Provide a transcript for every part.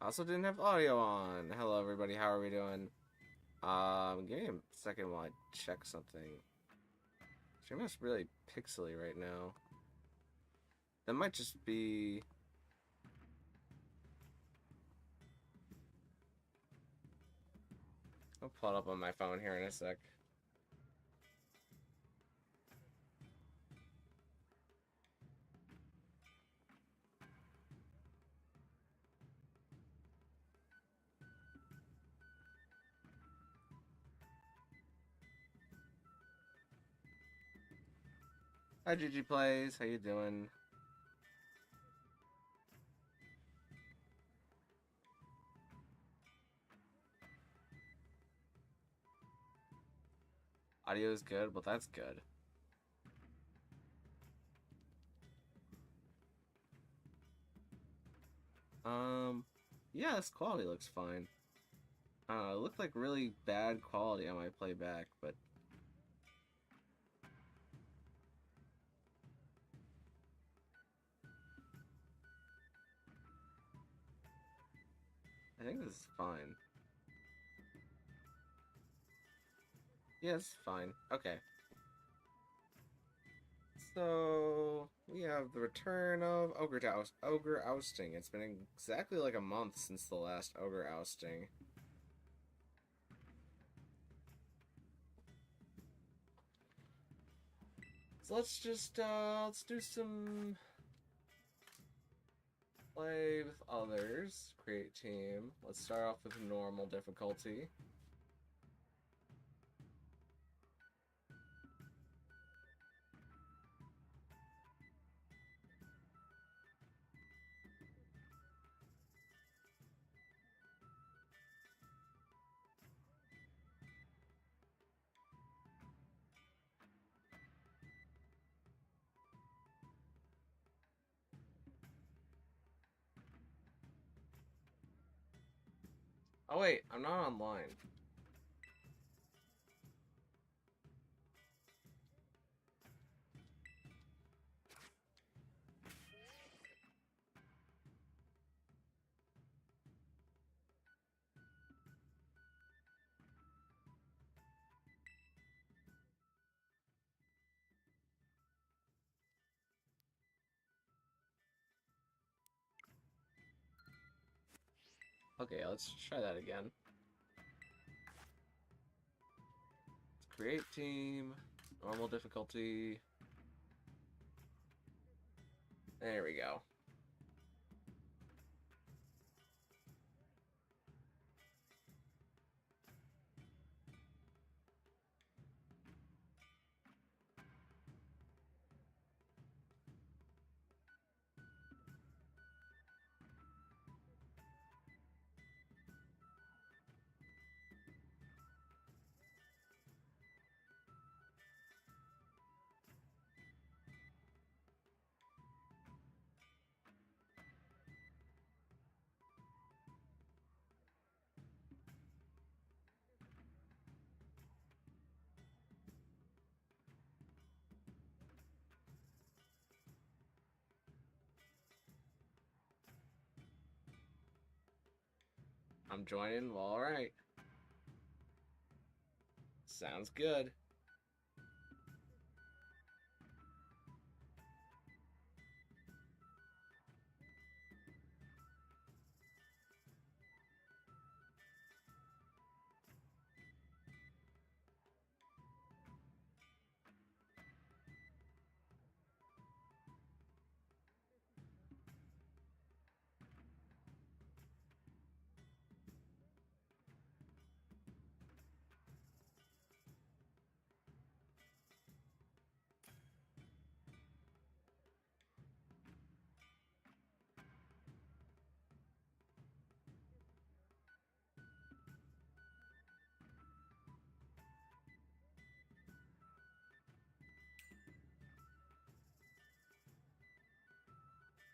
I also didn't have audio on. Hello, everybody. How are we doing? Give me a second while I check something. Stream is really pixely right now. That might just be... I'll pull it up on my phone here in a sec. Hi, GG Plays. How you doing? Audio is good? Well, that's good. Yeah, this quality looks fine. It looked like really bad quality on my playback, but... I think this is fine. Yeah, it's fine. Okay. So, we have the return of Ogre Ousting. It's been exactly like a month since the last Ogre Ousting. So let's do some play with others. Create team. Let's start off with normal difficulty. Oh wait, I'm not online. Okay, let's try that again. Let's create team. Normal difficulty. There we go. I'm joining. Well, alright. Sounds good.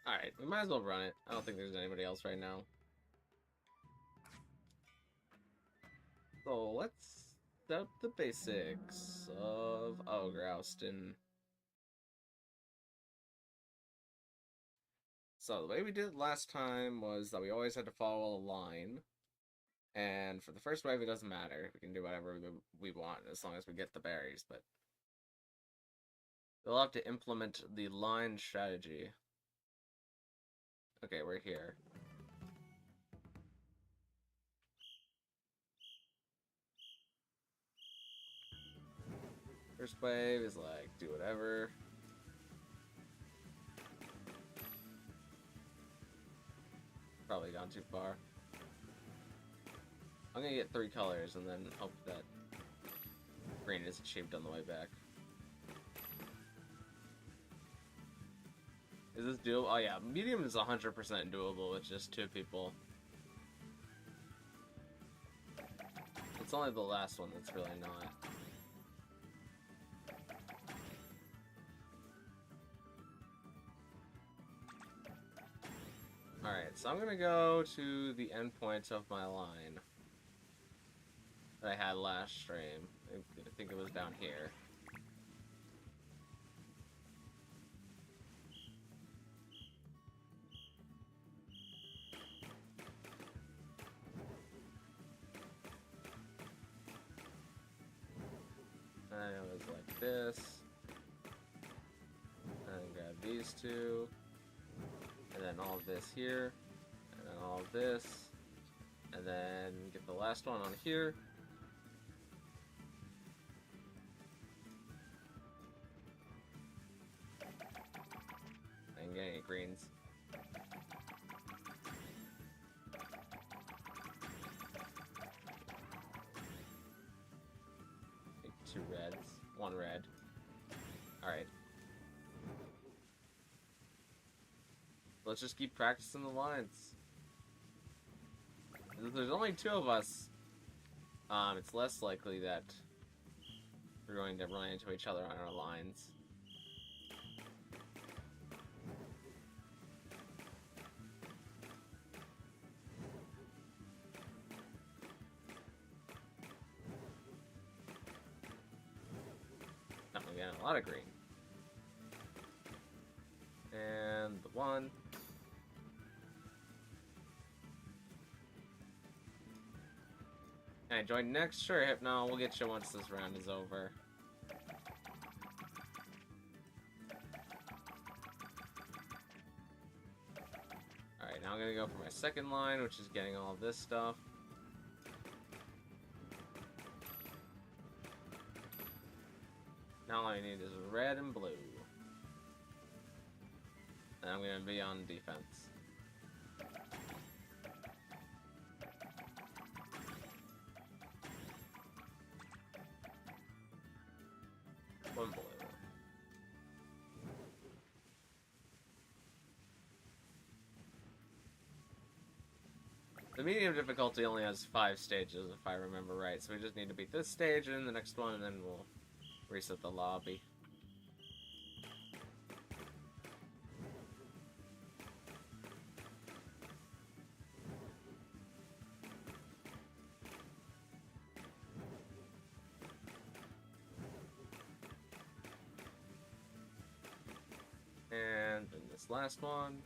Alright, we might as well run it. I don't think there's anybody else right now. So let's set up the basics of Ogre Oustin. So the way we did it last time was that we always had to follow a line. And for the first wave, it doesn't matter. We can do whatever we want as long as we get the berries, but we'll have to implement the line strategy. Okay, we're here. First wave is like, do whatever. Probably gone too far. I'm gonna get 3 colors and then hope that green is achieved on the way back. Is this doable? Oh yeah, medium is 100% doable with just 2 people. It's only the last one that's really not. Alright, so I'm gonna go to the endpoint of my line that I had last stream. I think it was down here. And it was like this. And then grab these 2. And then all of this here. And then all of this. And then get the last one on here. And get any greens. Take 2 reds. 1 red. Alright. Let's just keep practicing the lines. If there's only 2 of us, it's less likely that we're going to run into each other on our lines. Oh, we got a lot of green. And the 1. And join next? Sure, Hypno, we'll get you once this round is over. Alright, now I'm gonna go for my second line, which is getting all this stuff. Now all I need is red and blue. And I'm gonna be on defense. One blue. The medium difficulty only has 5 stages, if I remember right, so we just need to beat this stage and the next one, and then we'll reset the lobby. And then this last one.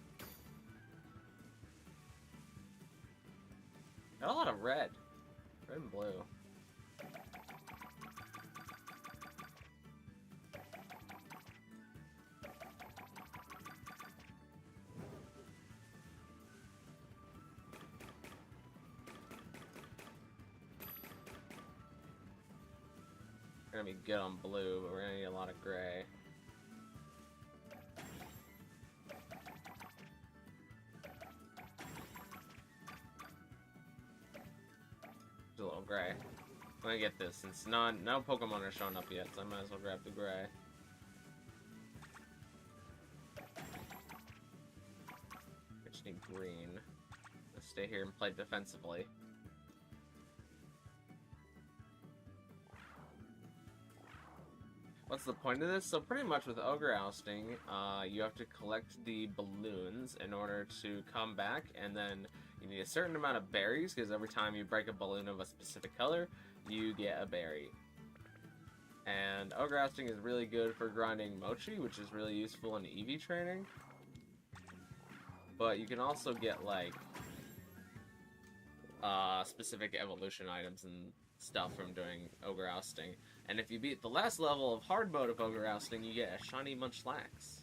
Got a lot of red. Red and blue. We're gonna be good on blue, but we're gonna need a lot of gray. A little gray. I'm gonna get this since no Pokemon are showing up yet, so I might as well grab the gray. I just need green. Let's stay here and play defensively. What's the point of this? So pretty much with Ogre ousting, you have to collect the balloons in order to come back, and then you need a certain amount of berries, because every time you break a balloon of a specific color, you get a berry. And Ogre ousting is really good for grinding Mochi, which is really useful in EV training. but you can also get, like, specific evolution items and stuff from doing Ogre Ousting. And if you beat the last level of hard mode of Ogre Ousting, you get a shiny Munchlax.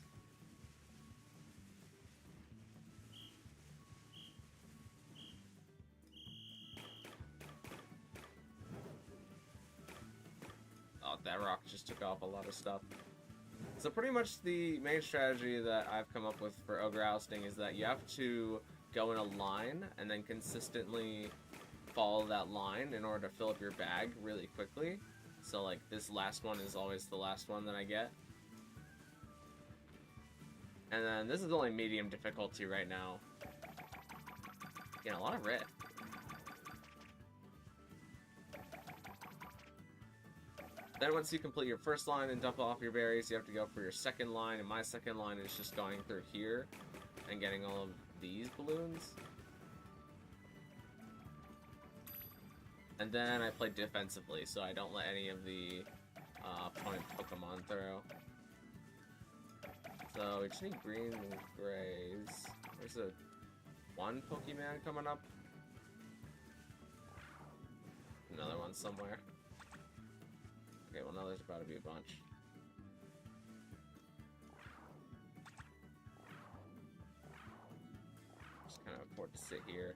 Oh, that rock just took off a lot of stuff. So pretty much the main strategy that I've come up with for Ogre Ousting is that you have to go in a line and then consistently follow that line in order to fill up your bag really quickly. So like this last one is always the last one that I get. And then this is only medium difficulty right now. Getting a lot of red. Then once you complete your first line and dump off your berries, you have to go for your second line, and my second line is just going through here and getting all of these balloons. And then I play defensively, so I don't let any of the opponent Pokemon through. So we just need greens and grays. There's one Pokemon coming up. Another one somewhere. Okay, well now there's about to be a bunch. Just kind of afford to sit here.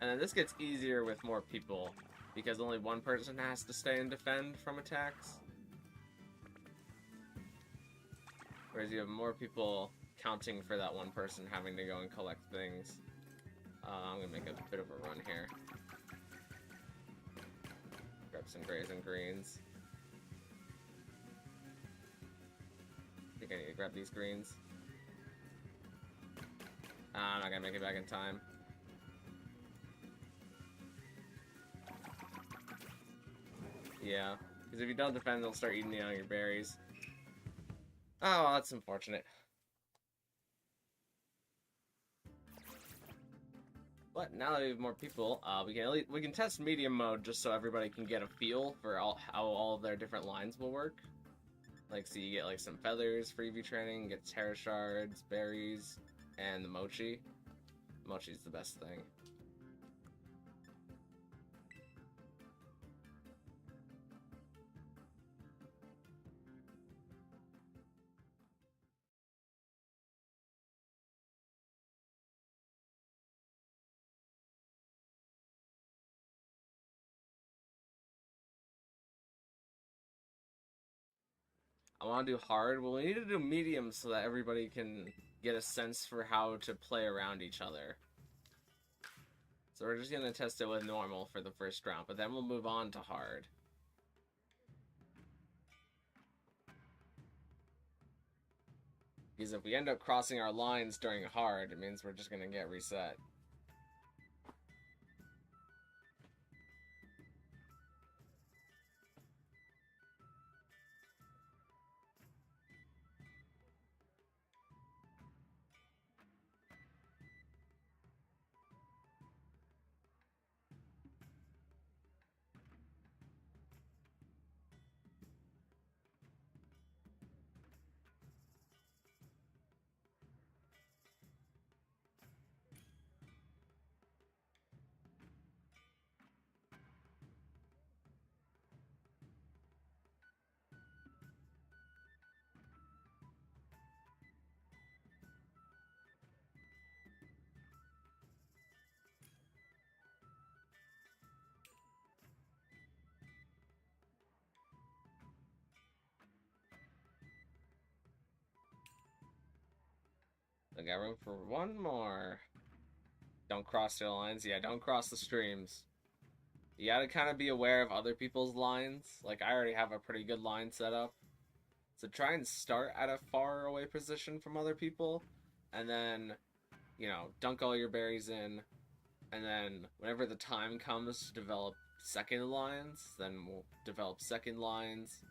And then this gets easier with more people, because only one person has to stay and defend from attacks. Whereas you have more people counting for that one person having to go and collect things. I'm gonna make a bit of a run here. Grab some grays and greens. I think I need to grab these greens. I'm not gonna make it back in time. Yeah, because if you don't defend, they'll start eating all your berries. Oh, well, that's unfortunate. But now that we have more people, we can test medium mode just so everybody can get a feel for how all of their different lines will work. Like, so you get like some feathers for EV training, get Terra shards, berries, and the mochi. Mochi's the best thing. I want to do hard. Well, we need to do medium so that everybody can get a sense for how to play around each other. So we're just going to test it with normal for the first round, but then we'll move on to hard. Because if we end up crossing our lines during hard, it means we're just going to get reset. I got room for one more. Don't cross your lines. Yeah, don't cross the streams. You gotta kind of be aware of other people's lines. Like, I already have a pretty good line set up. So try and start at a far away position from other people. And then, you know, dunk all your berries in. And then whenever the time comes to develop second lines, then we'll develop second lines.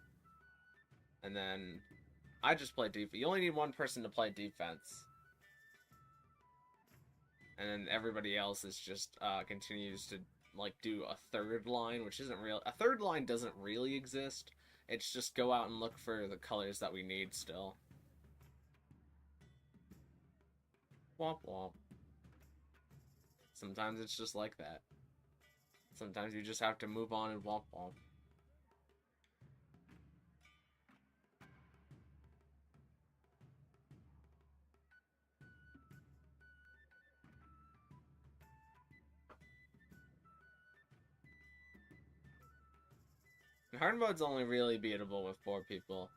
And then I just play defense. You only need one person to play defense. And then everybody else is just continues to like do a third line, which isn't real. A third line doesn't really exist. It's just go out and look for the colors that we need still. Womp womp. Sometimes it's just like that. Sometimes you just have to move on and womp womp. And hard mode's only really beatable with 4 people.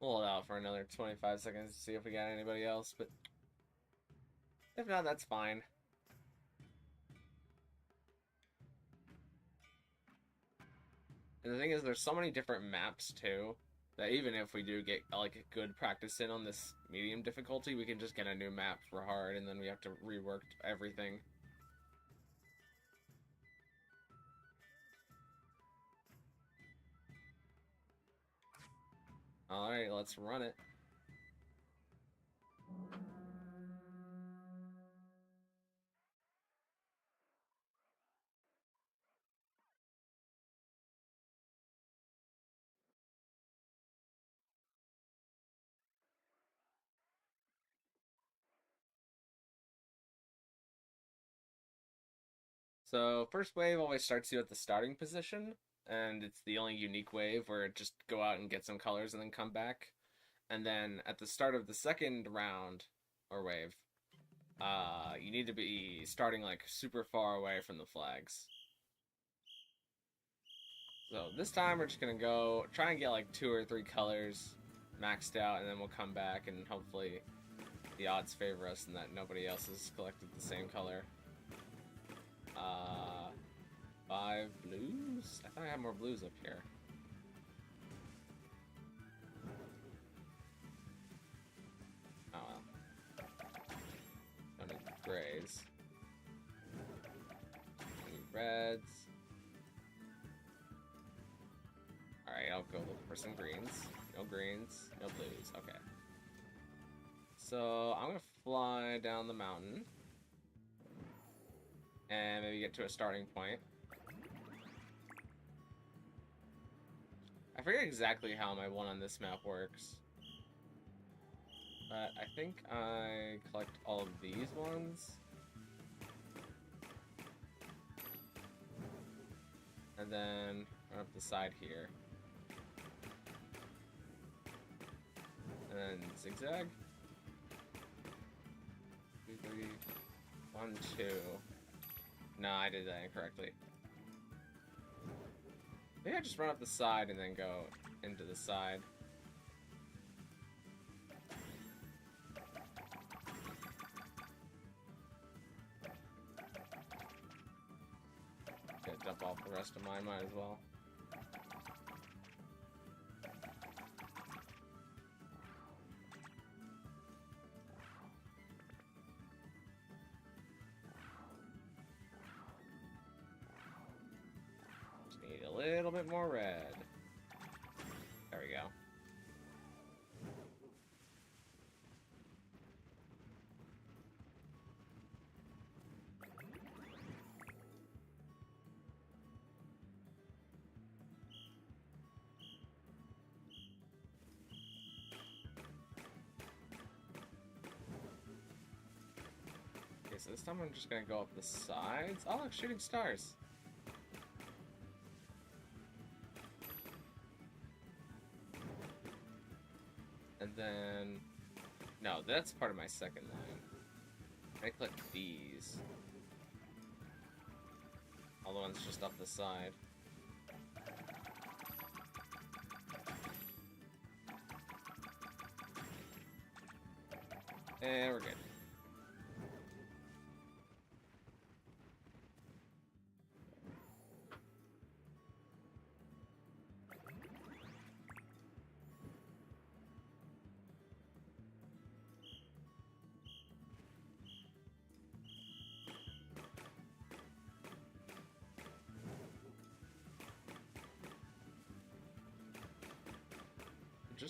We'll hold out for another 25 seconds to see if we got anybody else, but if not, that's fine. And the thing is, there's so many different maps, too, that even if we do get, like, a good practice in on this medium difficulty, we can just get a new map for hard, and then we have to rework everything. Alright, let's run it. So, first wave always starts you at the starting position, and it's the only unique wave where it just go out and get some colors and then come back. And then at the start of the second round, or wave, you need to be starting like super far away from the flags. So this time we're just gonna go try and get like 2 or 3 colors maxed out, and then we'll come back and hopefully the odds favor us and that nobody else has collected the same color. 5 blues? I thought I had more blues up here. Oh well. Don't need grays. Don't need reds. Alright, I'll go look for some greens. No greens, no blues. Okay. So, I'm gonna fly down the mountain. And maybe get to a starting point. I forget exactly how my one on this map works. But I think I collect all of these ones. And then run up the side here. And then zigzag. 2, 3, 1, 2. No, I did that incorrectly. Maybe I just run up the side and then go into the side. Okay, dump off the rest of mine, might as well. Need a little bit more red. There we go. Okay, so this time I'm just gonna go up the sides. Oh, look, shooting stars. And then, no, that's part of my second line. I click these. All the ones just up the side. And we're good.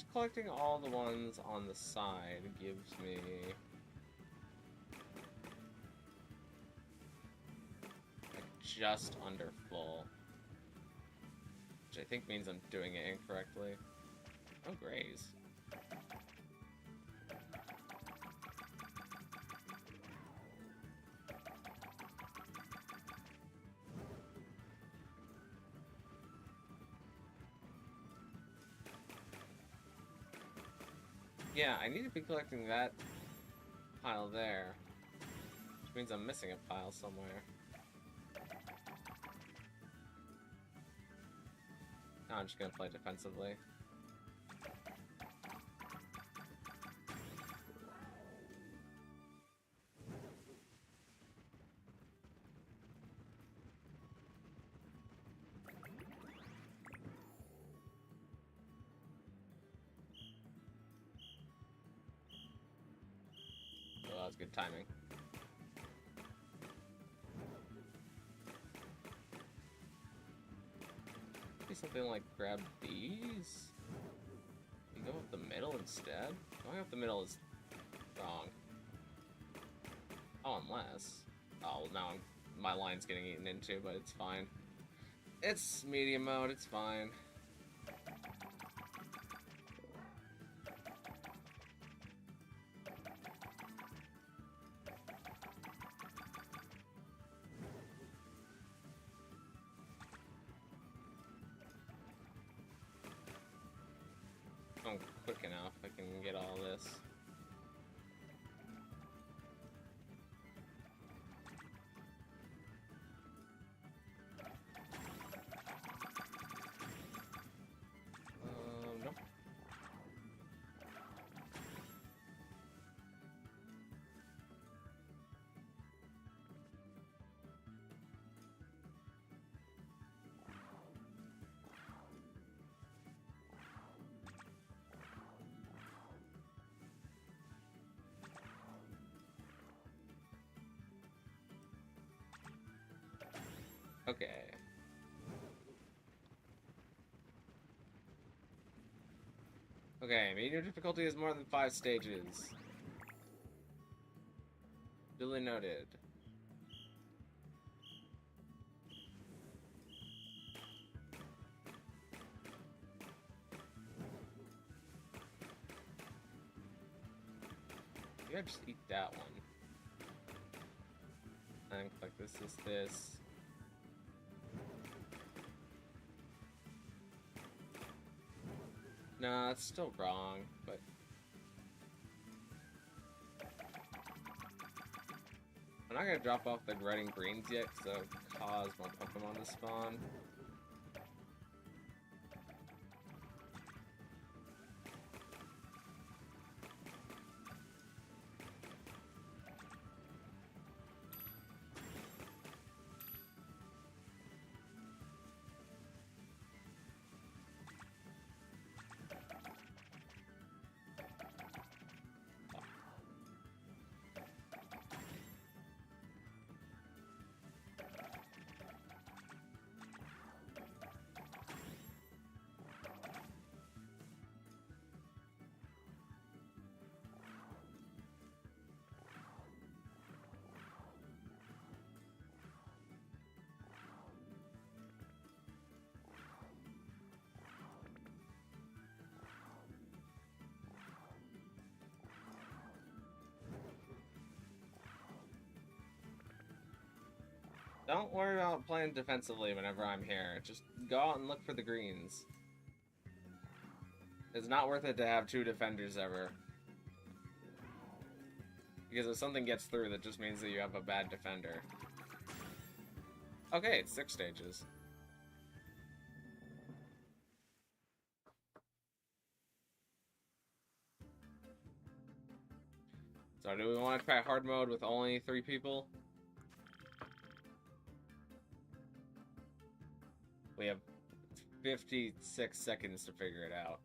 just collecting all the ones on the side gives me... like, just under full. Which I think means I'm doing it incorrectly. Oh, Grays. Yeah, I need to be collecting that pile there. Which means I'm missing a pile somewhere. No, I'm just gonna play defensively. Oh, that was good timing. Something like grab these? You go up the middle instead? Going up the middle is wrong. Oh, unless... oh, now my line's getting eaten into, but it's fine. It's medium mode, it's fine. I'm quick enough, I can get all this. Nope. Okay. Okay, medium difficulty is more than 5 stages. Duly noted. Maybe I just eat that one. And click this is this. No, that's still wrong, but... I'm not gonna drop off the red and greens yet, because that'll cause more Pokemon to spawn. Don't worry about playing defensively whenever I'm here. Just go out and look for the greens. It's not worth it to have 2 defenders ever. Because if something gets through, that just means that you have a bad defender. Okay, it's 6 stages. So do we want to try hard mode with only 3 people? We have 56 seconds to figure it out.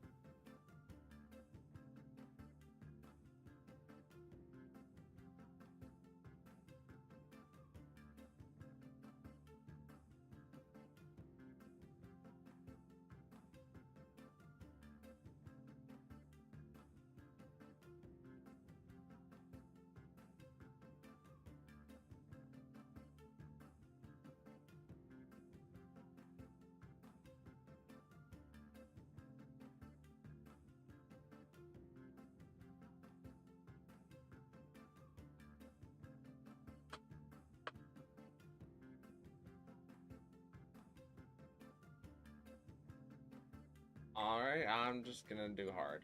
Alright, I'm just gonna do hard.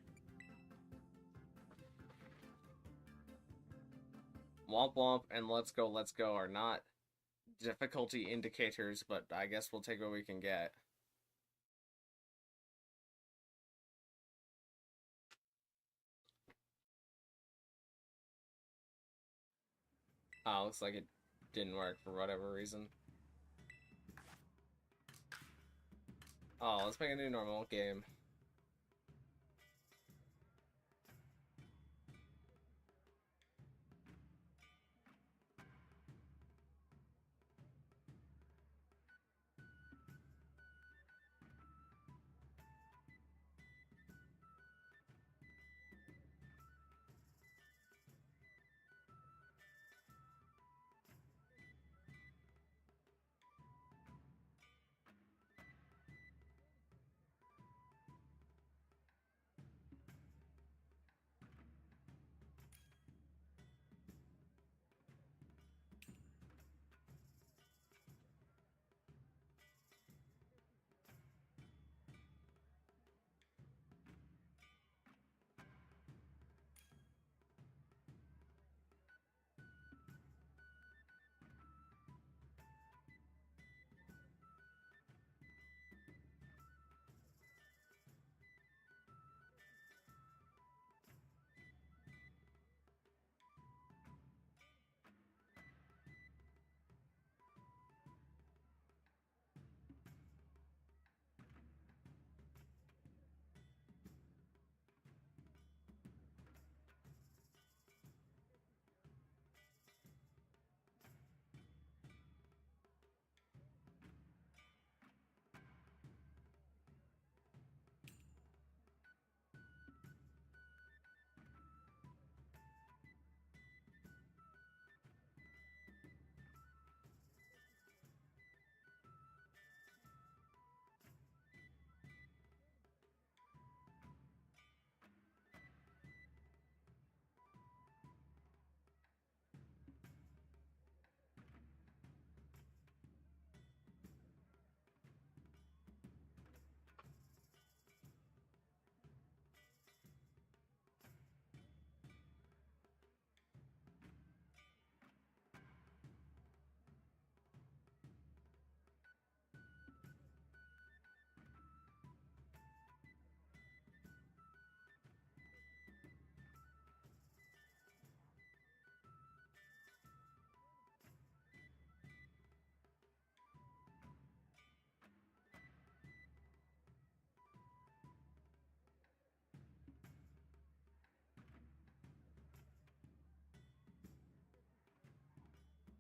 Womp womp and let's go are not difficulty indicators, but I guess we'll take what we can get. Oh, looks like it didn't work for whatever reason. Oh, let's make a new normal game.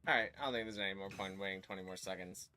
Alright, I don't think there's any more point in waiting 20 more seconds.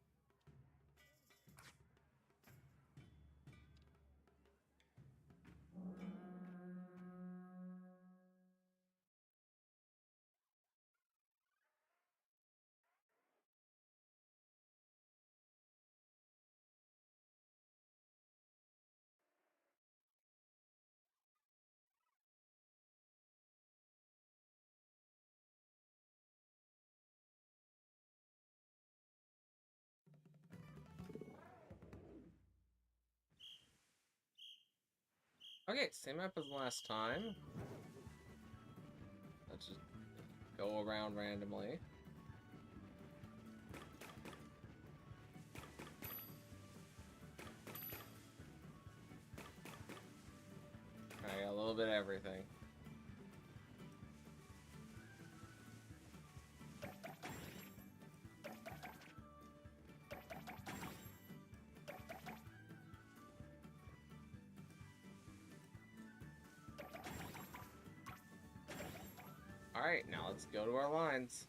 Okay, same map as last time. Let's just go around randomly. I got a little bit of everything. Alright, now let's go to our lines.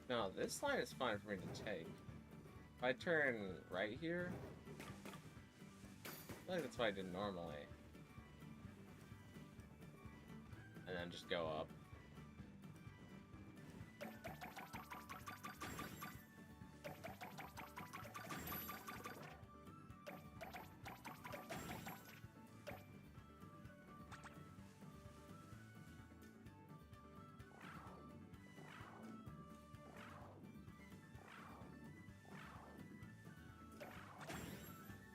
No, this line is fine for me to take. If I turn right here, I feel like that's what I did normally. and then just go up.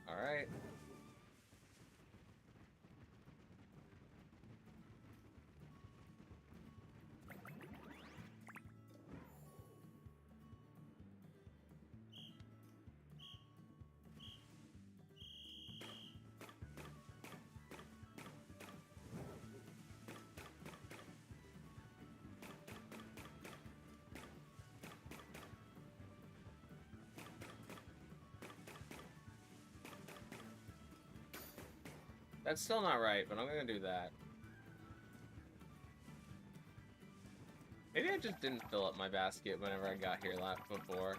Alright. That's still not right, but I'm gonna do that. Maybe I just didn't fill up my basket whenever I got here before.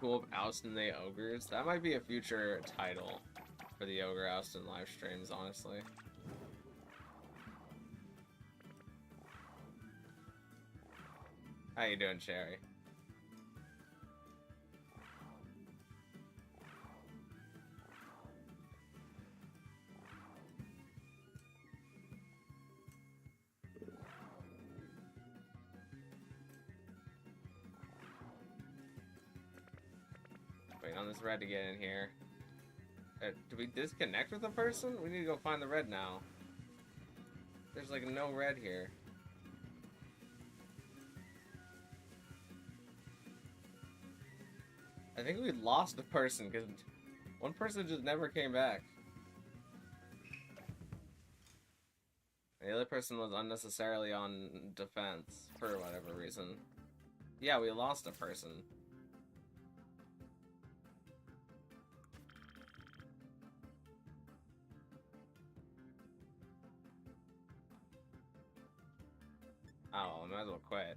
Of Oustin the Ogres. That might be a future title for the Ogre Oustin live streams, honestly. How you doing, Cherry? Waiting on this red to get in here. Do we disconnect with the person? We need to go find the red now. There's like no red here. I think we lost a person because one person just never came back. The other person was unnecessarily on defense for whatever reason. Yeah, we lost a person. Oh, I might as well quit.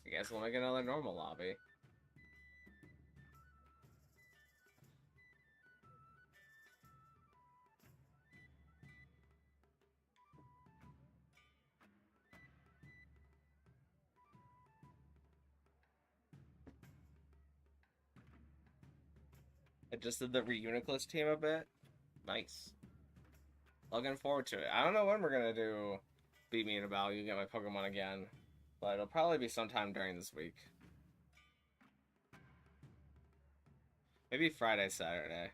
I guess we'll make another normal lobby. Adjusted the Reuniclus team a bit. Nice. Looking forward to it. I don't know when we're gonna do Beat Me in a Battle, You Get My Pokemon Again. But it'll probably be sometime during this week. Maybe Friday, Saturday.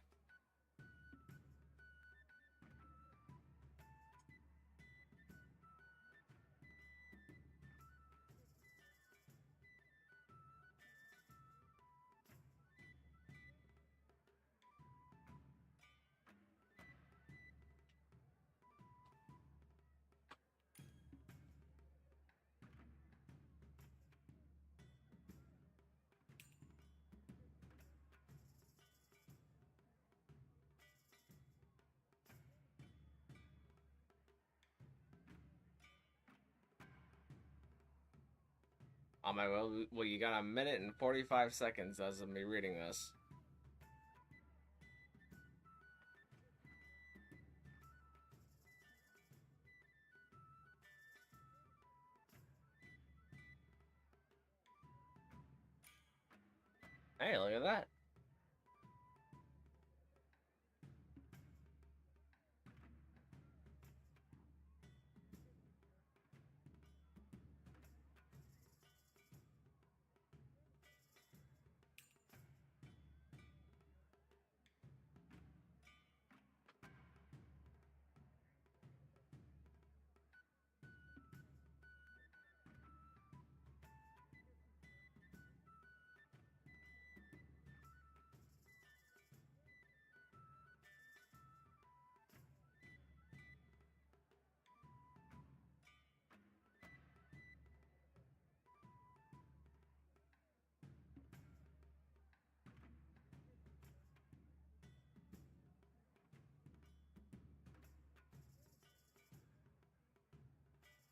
On my well, you got a minute and 45 seconds as of me reading this. Hey, look at that.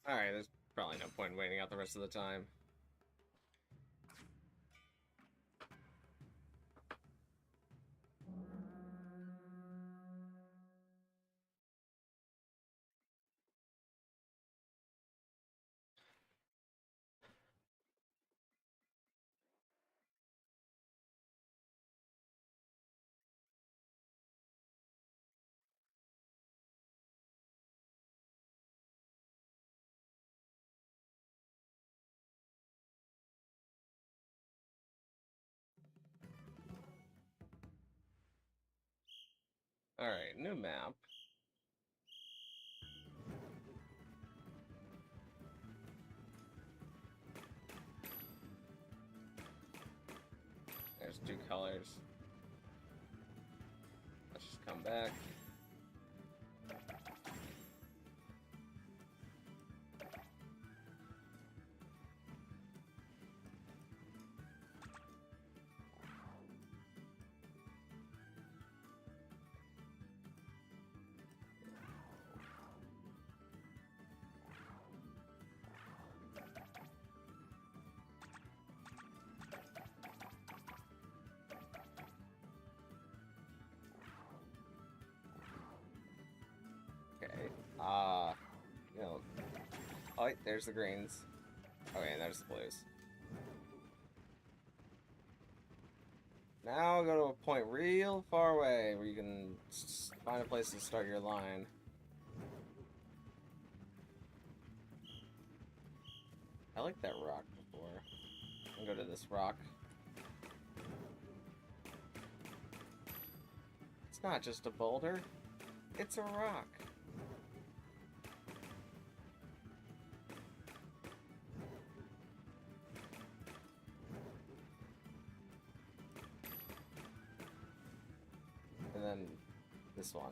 Alright, there's probably no point in waiting out the rest of the time. Alright, new map. There's 2 colors. Let's just come back. Okay. You know. Oh, wait, there's the greens. Okay, and there's the blues. Now go to a point real far away where you can find a place to start your line. I like that rock before. I'll go to this rock. It's not just a boulder, it's a rock. And then this one.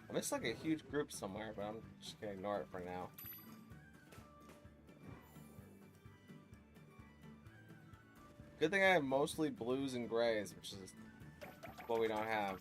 I missed like a huge group somewhere, but I'm just gonna ignore it for now. Good thing I have mostly blues and grays, which is what we don't have.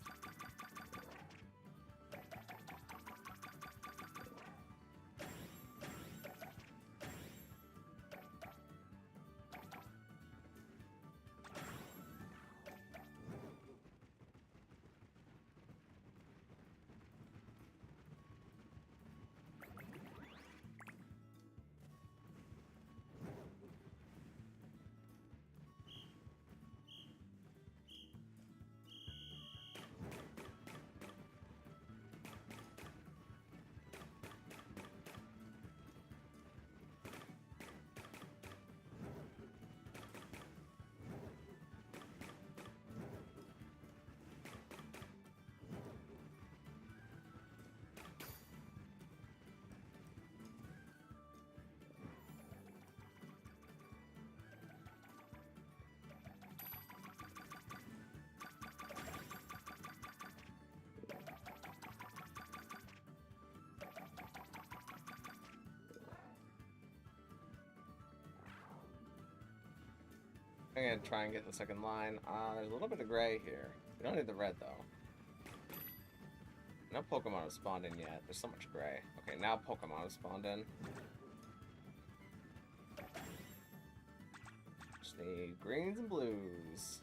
I'm gonna try and get the second line. There's a little bit of gray here. We don't need the red though. No Pokemon have spawned in yet. There's so much gray. Okay, now Pokemon have spawned in. Just need greens and blues.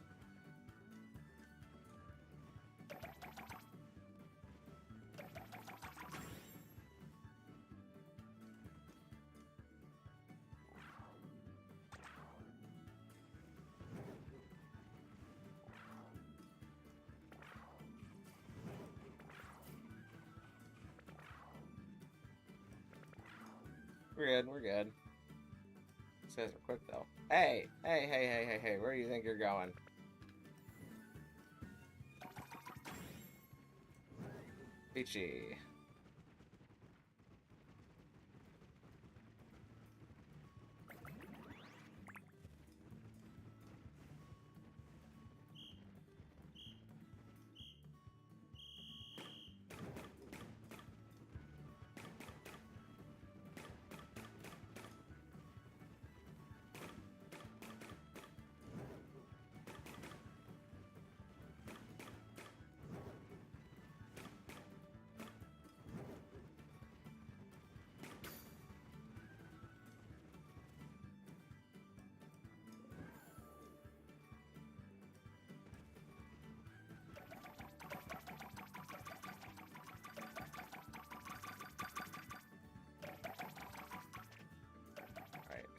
We're good, we're good. These guys are quick though. Hey! Hey, hey, hey, hey, hey, where do you think you're going? Peachy.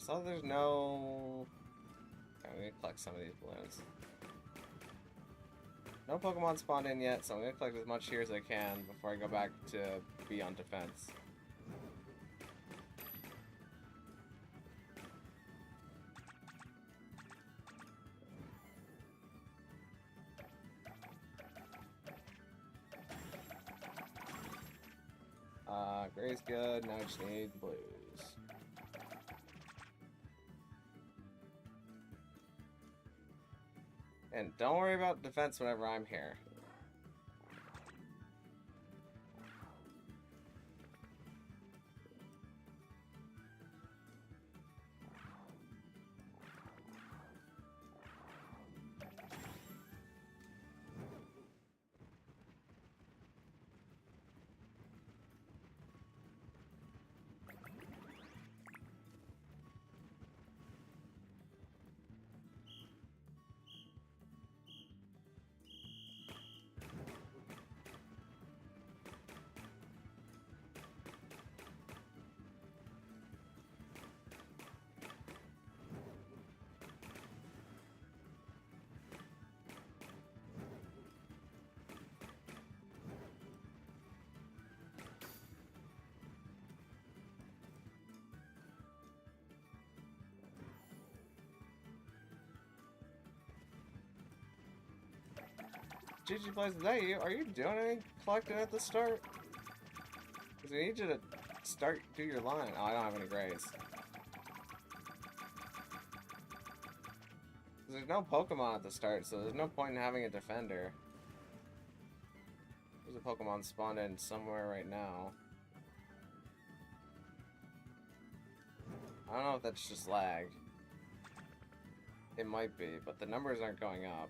So there's no... Okay, I'm gonna collect some of these balloons. No Pokemon spawned in yet, so I'm gonna collect as much here as I can before I go back to be on defense. Gray's good, now I just need blues. And don't worry about defense whenever I'm here. GG Plays, is that you? Are you doing anything collecting at the start? Because we need you to do your line. Oh, I don't have any grays. There's no Pokemon at the start, so there's no point in having a defender. There's a Pokemon spawned in somewhere right now. I don't know if that's just lag. It might be, but the numbers aren't going up.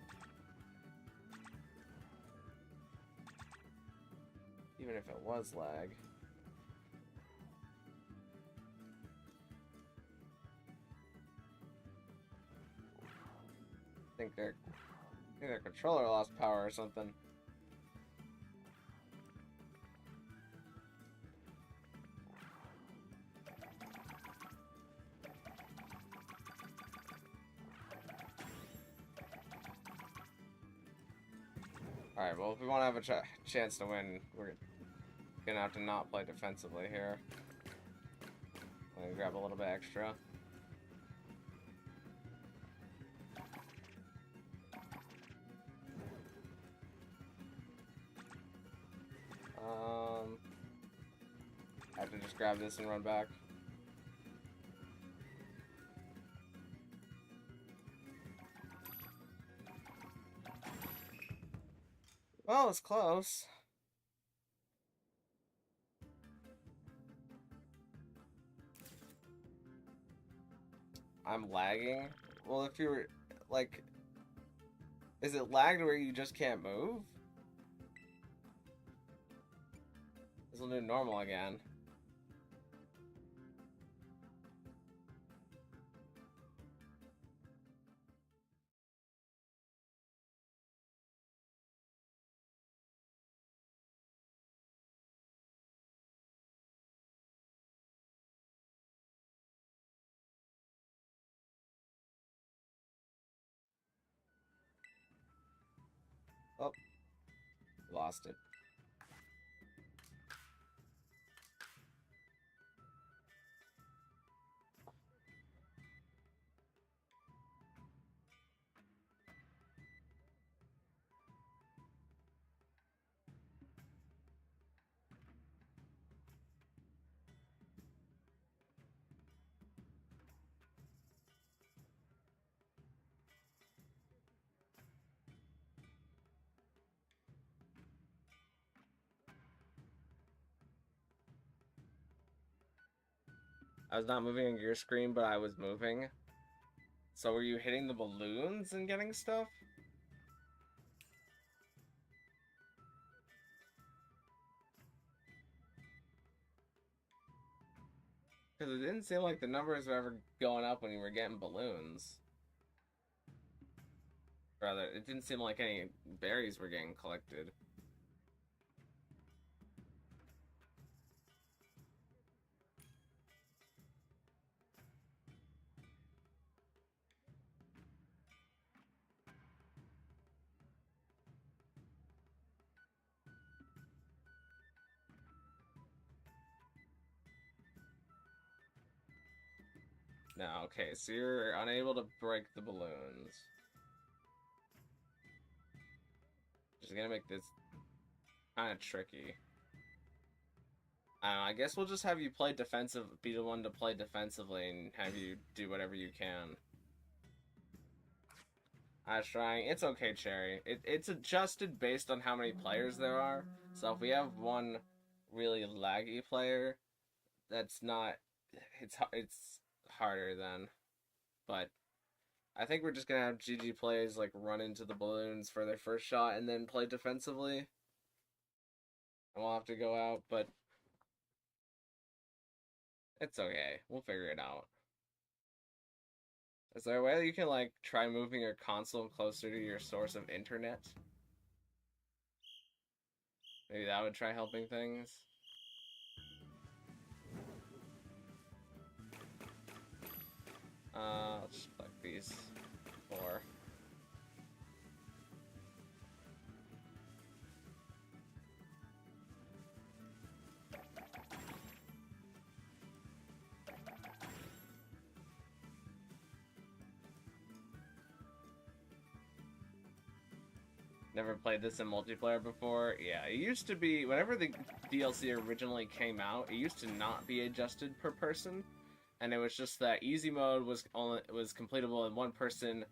Even if it was lag. I think their controller lost power or something. Alright, well, if we want to have a chance to win, we're gonna have to not play defensively here. I'm gonna grab a little bit extra. I have to just grab this and run back. Well, it's close. I'm lagging. Well, if you were like, is it lagged where you just can't move? This will do normal again. Oh, lost it. I was not moving on your screen, but I was moving. So were you hitting the balloons and getting stuff? Because it didn't seem like the numbers were ever going up when you were getting balloons. Rather, it didn't seem like any berries were getting collected. No, okay, so you're unable to break the balloons. Just gonna make this kind of tricky. I guess we'll just have you play defensive, be the one to play defensively, and have you do whatever you can. I was trying. It's okay, Cherry. It's adjusted based on how many players there are. So if we have one really laggy player, that's not. It's harder then. But I think we're just gonna have GG plays like run into the balloons for their first shot and then play defensively. And we'll have to go out, but it's okay. We'll figure it out. Is there a way that you can like try moving your console closer to your source of internet? Maybe that would try helping things. Let's just select these 4. Never played this in multiplayer before. Yeah, it used to be, whenever the DLC originally came out, it used to not be adjusted per person. And it was just that easy mode was completable in 1 person,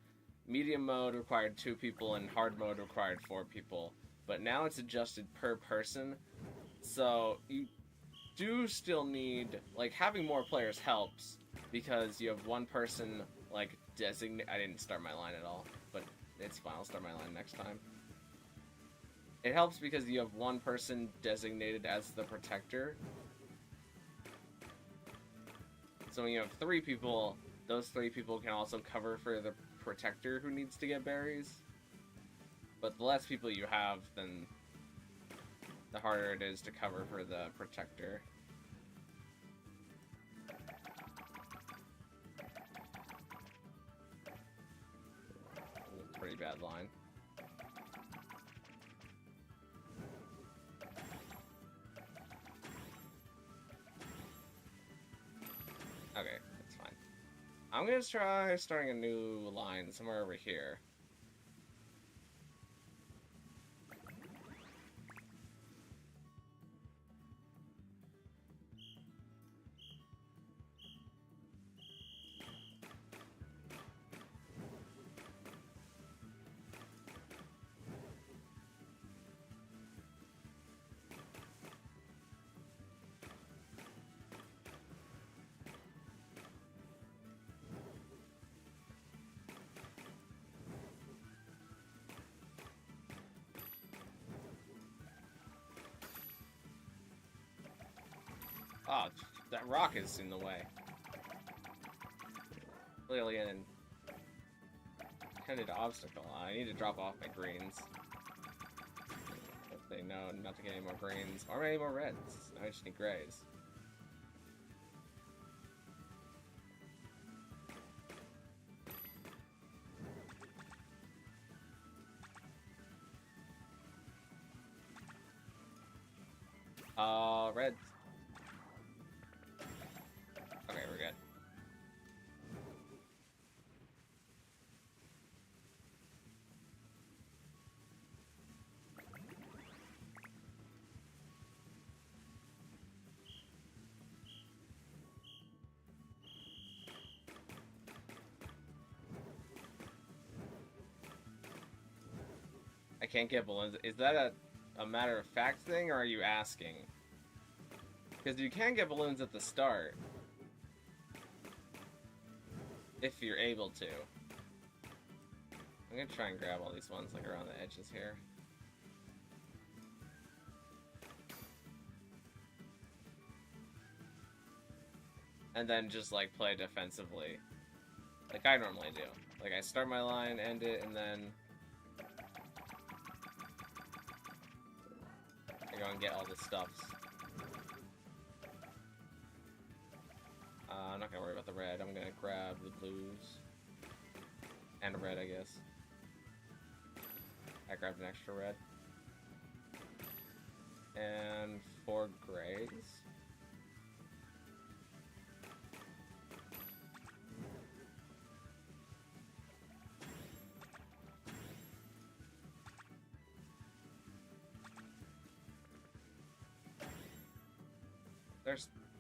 medium mode required 2 people, and hard mode required 4 people. But now it's adjusted per person, so you do still need, like, having more players helps, because you have 1 person, like, designate. I didn't start my line at all, but it's fine, I'll start my line next time. It helps because you have 1 person designated as the protector. So when you have 3 people, those 3 people can also cover for the protector who needs to get berries. But the less people you have, then the harder it is to cover for the protector. Pretty bad line. Okay, that's fine. I'm gonna try starting a new line somewhere over here. Oh, that rock is in the way. Clearly an intended obstacle. I need to drop off my greens. If they know not to get any more greens. Or any more reds. Now I just need grays. Reds. Okay, we're good. I can't get balloons. Is that a matter of fact thing, or are you asking? Because you can get balloons at the start. If you're able to. I'm gonna try and grab all these ones like around the edges here. And then just like play defensively. Like I normally do. Like I start my line, end it, and then I go and get all the stuffs. I'm not gonna worry about the red. I'm gonna grab the blues. And a red, I guess. I grabbed an extra red. And 4 grays.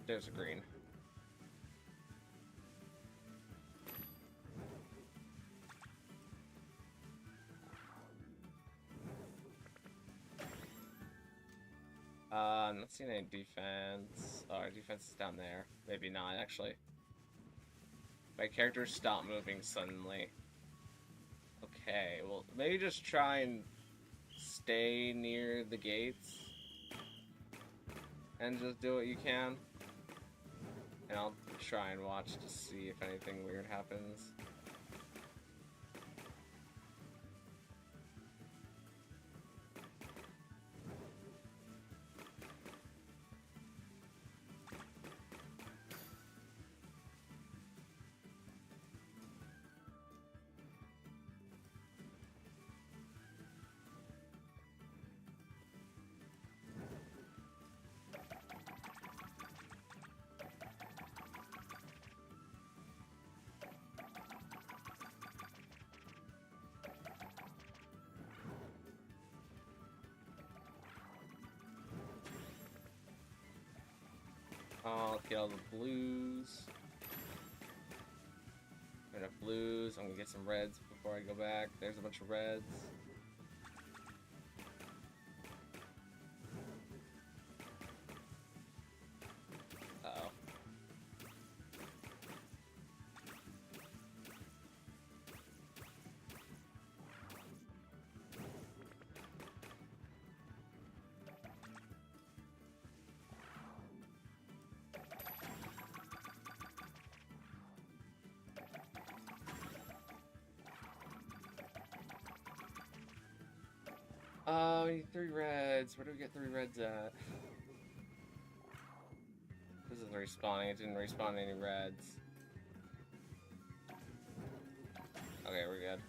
There's a green. I'm not seeing any defense. Oh, our defense is down there. Maybe not, actually. My character stopped moving suddenly. Okay, well, maybe just try and stay near the gates. And just do what you can. And I'll try and watch to see if anything weird happens. I'll get all the blues. Enough blues. I'm gonna get some reds before I go back. There's a bunch of reds. Uh-oh. Oh, we need 3 reds. Where do we get 3 reds at? This isn't respawning. It didn't respawn any reds. Okay, we're good.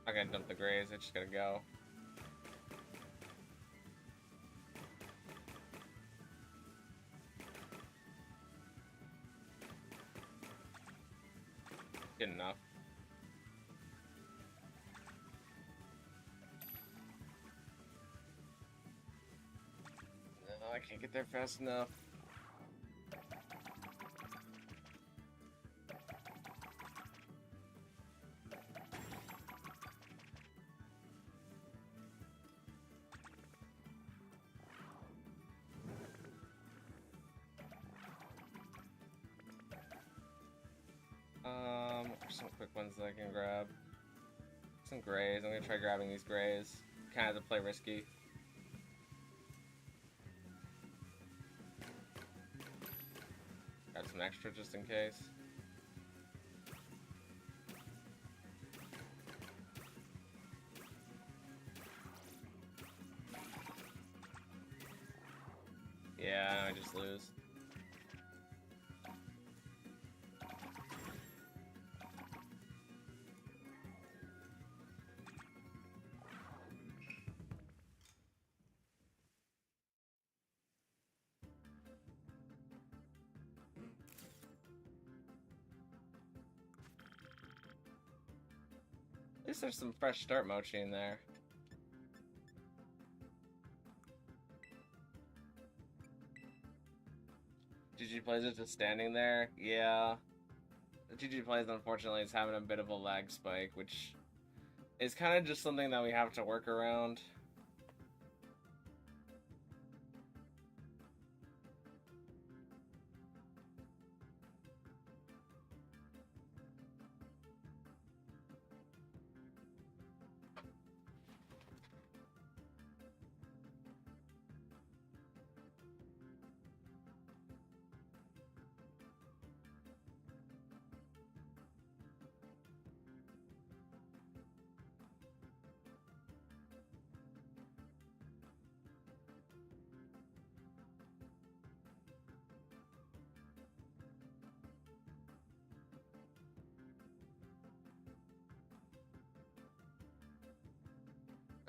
I gotta dump the grays, I just gotta go. Good enough. No, I can't get there fast enough. Some quick ones that I can grab. Some grays. I'm gonna try grabbing these grays. Kind of to play risky. Grab some extra just in case. Yeah, I just lose. At least there's some fresh start mochi in there. GG Plays is just standing there. Yeah. GG Plays, unfortunately, is having a bit of a lag spike, which is kind of just something that we have to work around.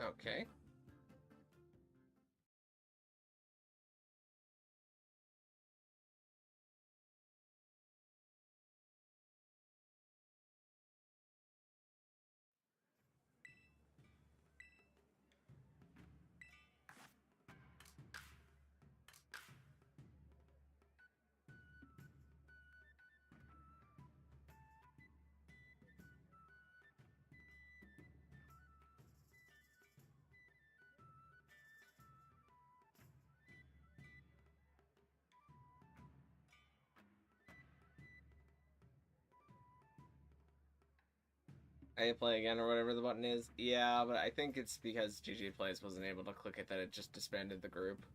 Okay. I play again or whatever the button is. Yeah, but I think it's because GG Plays wasn't able to click it that it just disbanded the group.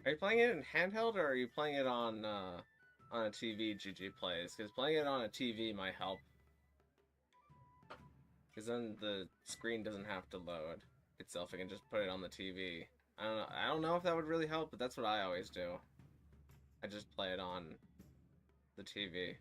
Are you playing it in handheld or are you playing it on a TV? GG Plays, because playing it on a TV might help. Because then the screen doesn't have to load itself. I can just put it on the TV. I don't know. I don't know if that would really help, but that's what I always do. I just play it on the TV.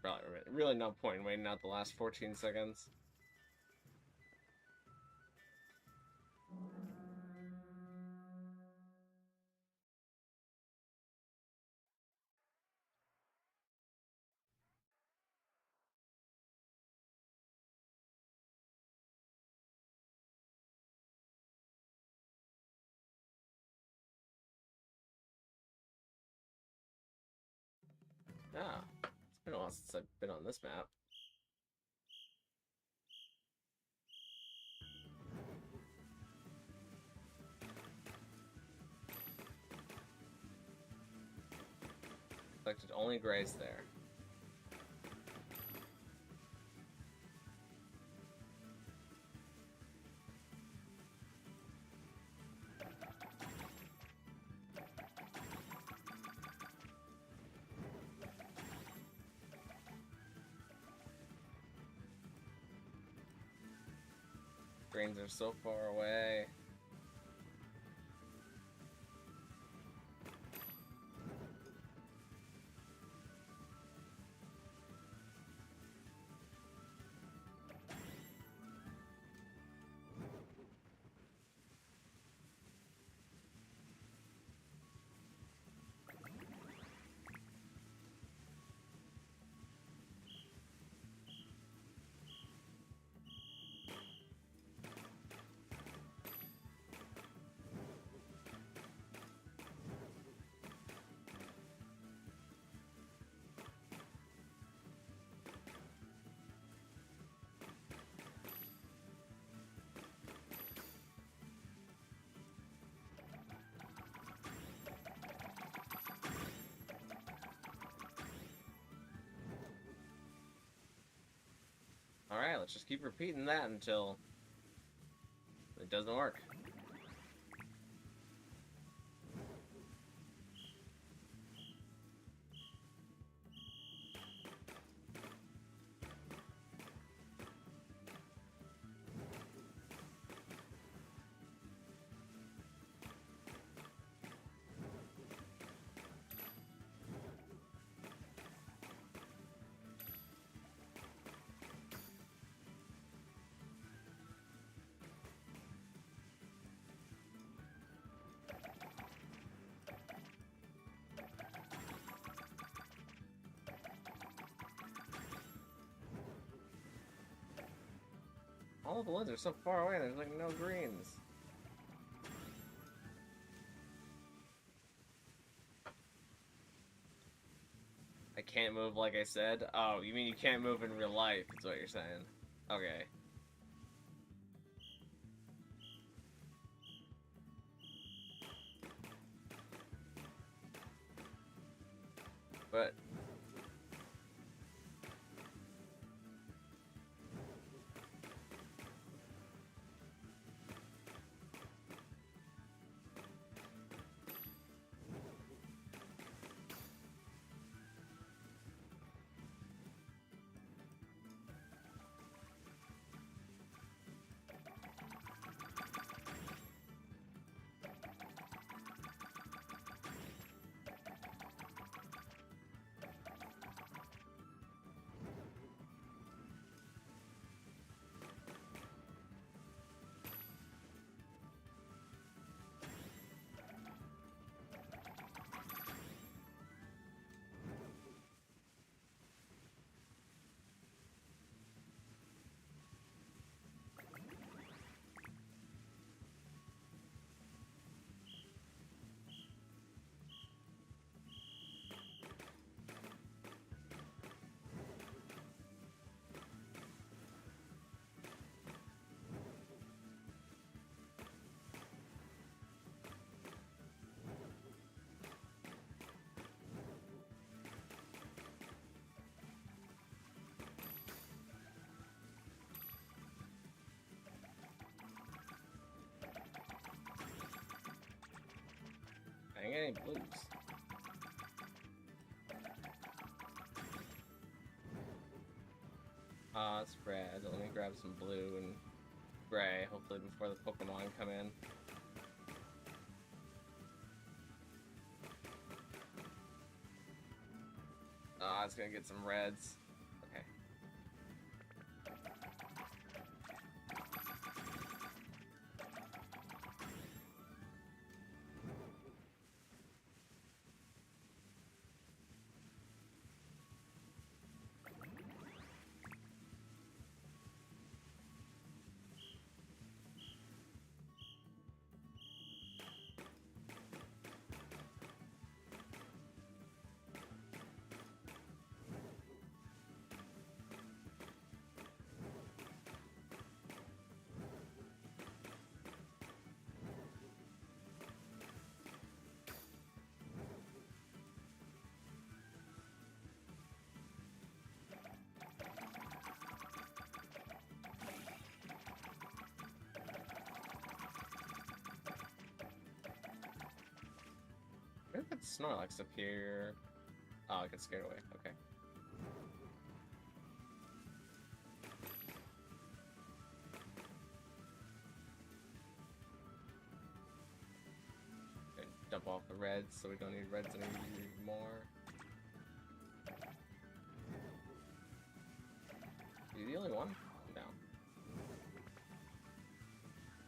Probably really no point in waiting out the last 14 seconds. Ah, it's been a while since I've been on this map. Collected only grays there. Greens are so far away. Alright, let's just keep repeating that until it doesn't work. All of the lines are so far away, there's like no greens. I can't move like I said? Oh, you mean you can't move in real life, is what you're saying. Okay. But I ain't getting blues. Ah, it's red. Let me grab some blue and gray, hopefully before the Pokemon come in. Ah, it's gonna get some reds. Snorlax up here. Oh, I got scared away. Okay. Okay, dump off the reds so we don't need reds anymore. You the only one? No.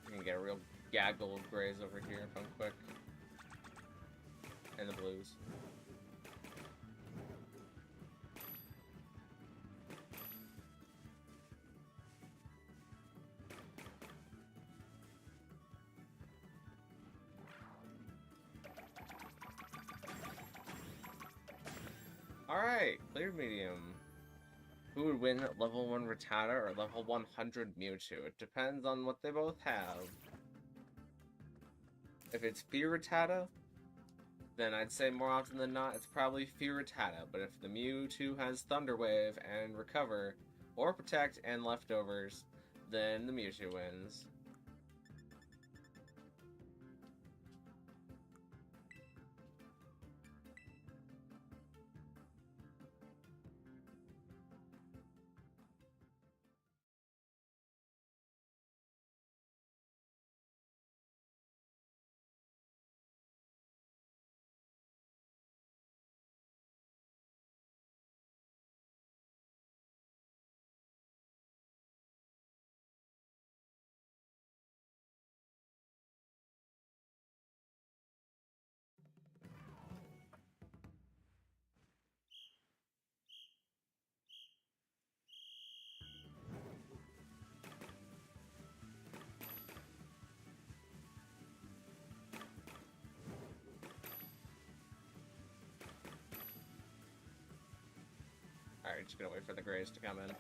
You can get a real gaggle of grays over here if I'm quick. And the blues. Alright, cleared medium. Who would win level 1 Rattata or level 100 Mewtwo? It depends on what they both have. If it's Fear Rattata, then I'd say more often than not it's probably Fear Rattata. But if the Mewtwo has Thunder Wave and Recover, or Protect and Leftovers, then the Mewtwo wins. Alright, just gonna wait for the grays to come in.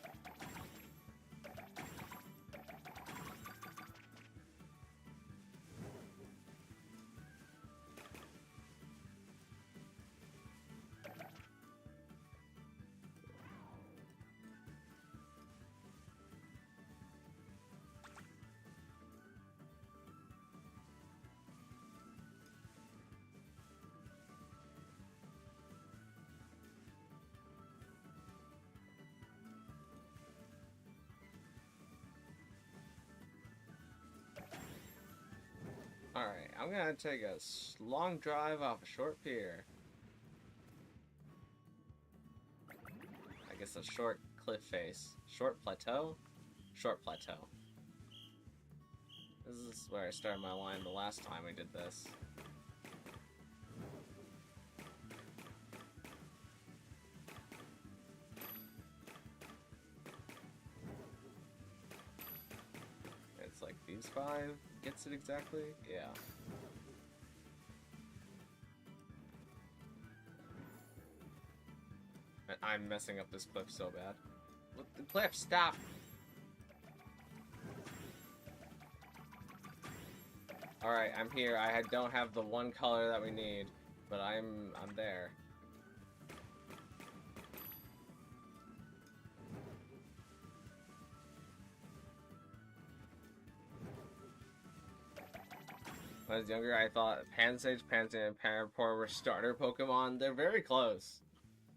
Alright, I'm gonna take a long drive off a short pier. I guess a short cliff face. Short plateau? Short plateau. This is where I started my line the last time we did this. It's like these 5 gets it exactly? Yeah. I'm messing up this cliff so bad. What the cliff? Stop! Alright, I'm here. I don't have the one color that we need, but I'm there. When I was younger, I thought Pansage, Pansy, and Parapor were starter Pokemon. They're very close.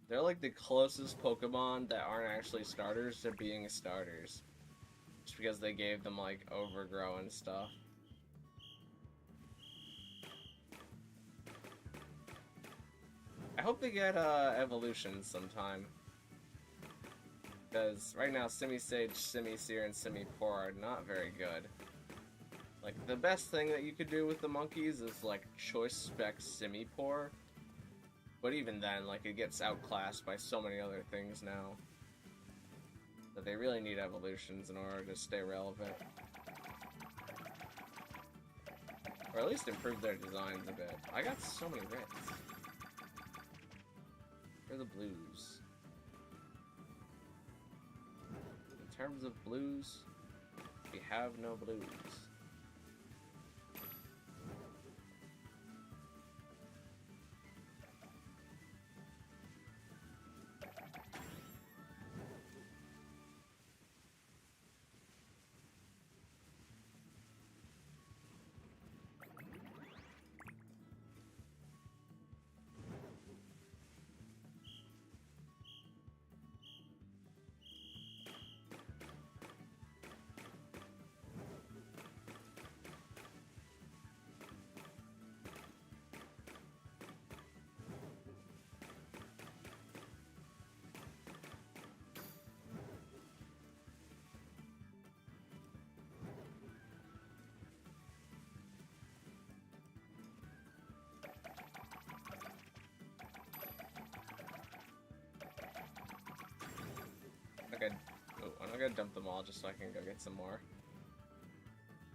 They're like the closest Pokemon that aren't actually starters to being starters. Just because they gave them, like, Overgrow and stuff. I hope they get, evolutions sometime. Because right now, Simisage, Simisear, and Simipour are not very good. Like, the best thing that you could do with the monkeys is, like, Choice Spec Simipour. But even then, like, it gets outclassed by so many other things now. That they really need evolutions in order to stay relevant. Or at least improve their designs a bit. I got so many reds. Where are the blues? In terms of blues, we have no blues. I'm gonna dump them all just so I can go get some more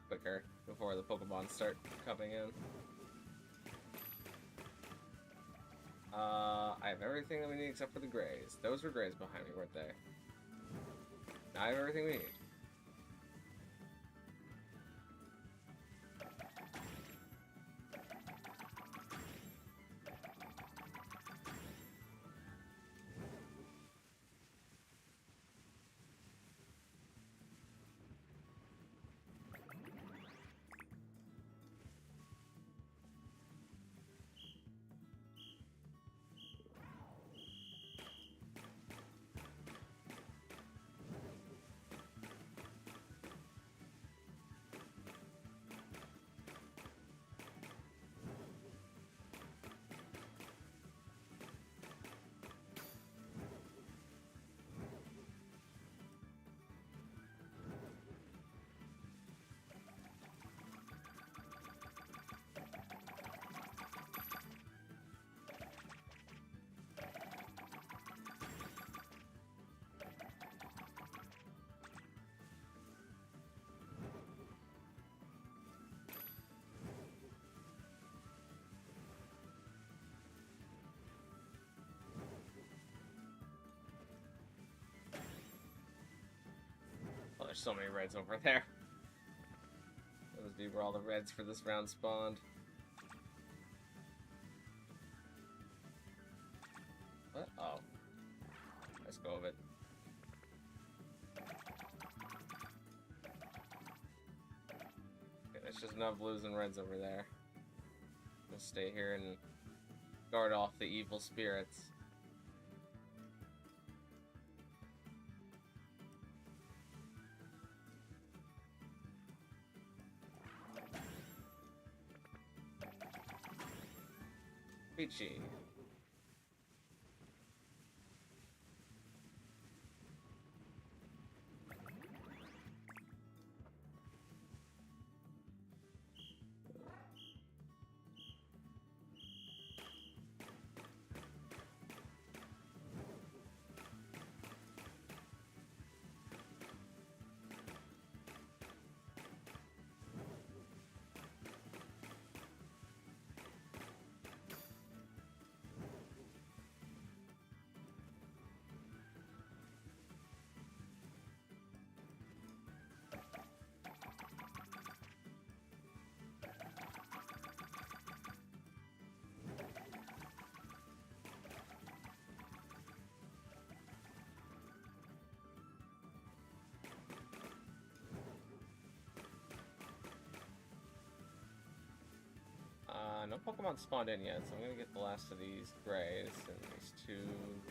quicker before the Pokemon start coming in. I have everything that we need except for the Greys. Those were Greys behind me, weren't they? Now I have everything we need. Oh, there's so many reds over there. Those be where all the reds for this round spawned. What? Oh. Let's go with it. Okay, there's just enough blues and reds over there. I'll stay here and guard off the evil spirits. Peachy. No Pokemon spawned in yet, so I'm gonna get the last of these Greys and these 2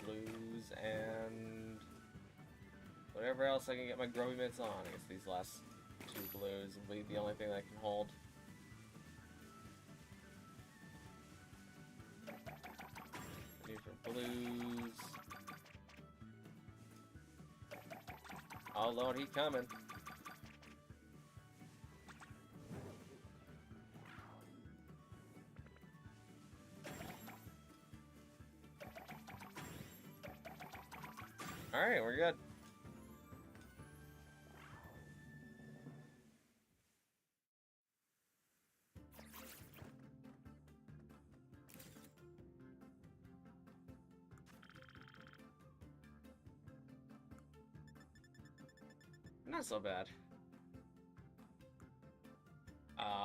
Blues and whatever else I can get my Grubby Mitts on. I guess these last 2 Blues will be the only thing that I can hold. Ready for Blues. Oh Lord, he coming. Alright, we're good. Not so bad.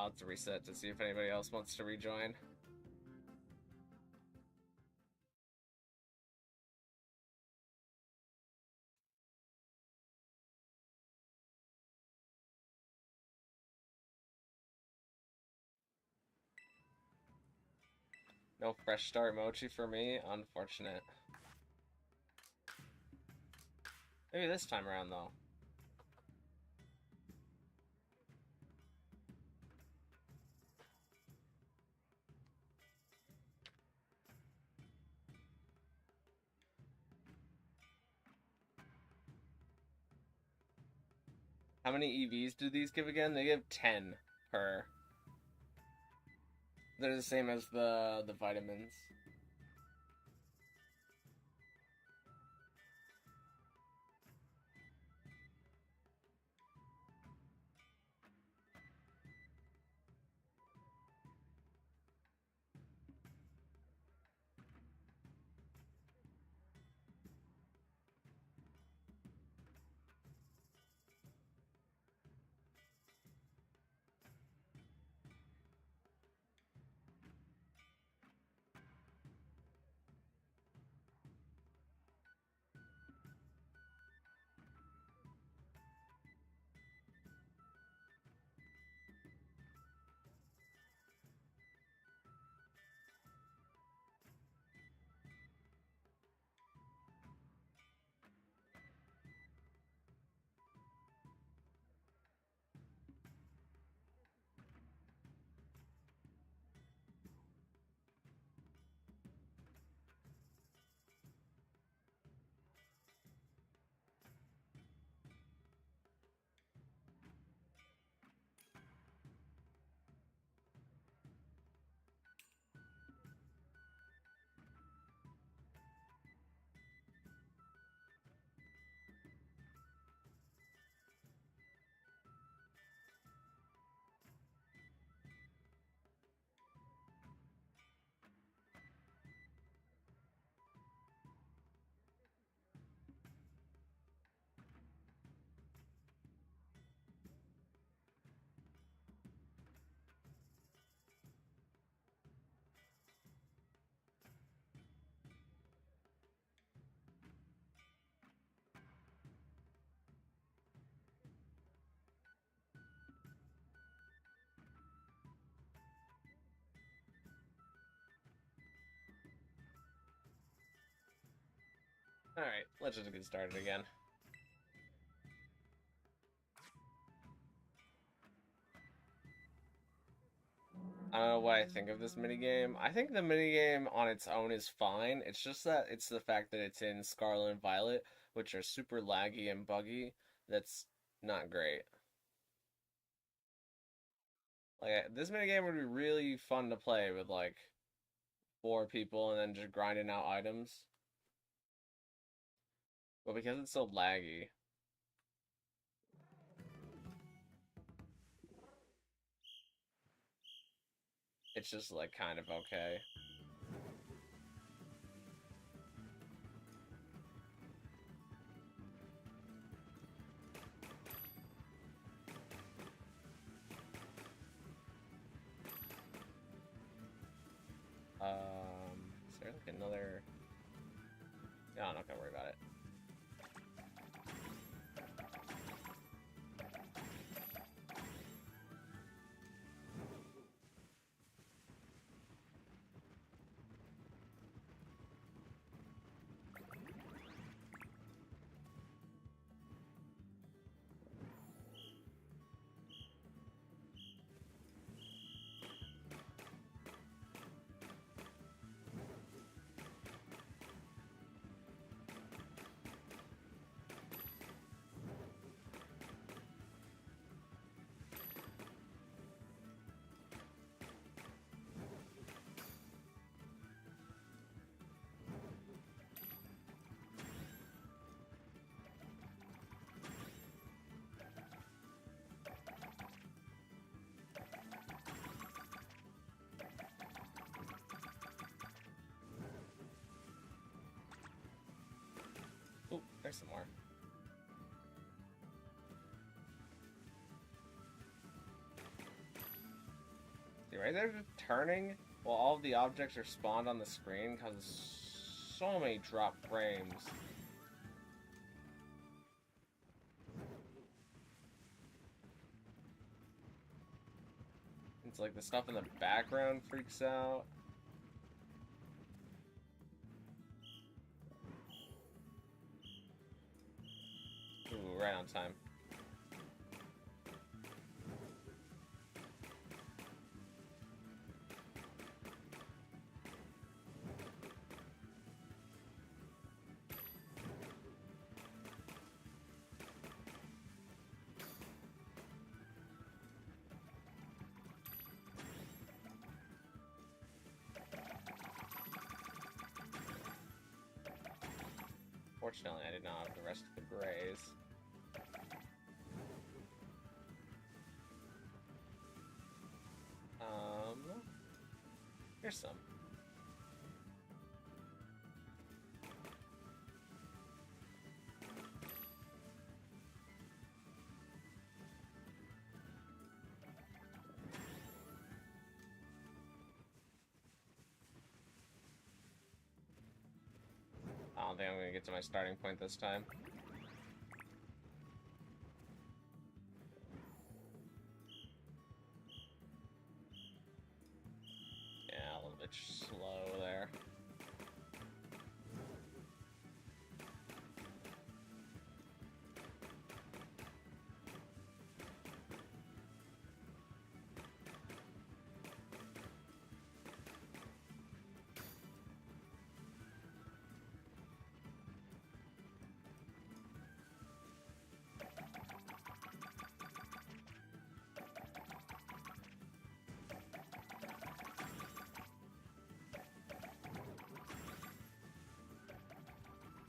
Let's reset to see if anybody else wants to rejoin. No fresh start mochi for me, unfortunate. Maybe this time around though. How many EVs do these give again? They give 10 per. They're the same as the vitamins. Alright, let's just get started again. I don't know what I think of this minigame. I think the minigame on its own is fine. It's just that it's the fact that it's in Scarlet and Violet, which are super laggy and buggy, that's not great. Like, this minigame would be really fun to play with, like, 4 people and then just grinding out items. But because it's so laggy, it's just, like, kind of okay. Is there, like, another... No, I'm not gonna worry about it. Oh, there's some more. See, right there, just turning while all of the objects are spawned on the screen causes so many drop frames. It's like the stuff in the background freaks out. Ooh, right on time. Fortunately, I did not have the rest of the grays. Here's some. I don't think I'm gonna get to my starting point this time. Yeah, a little bit slow there.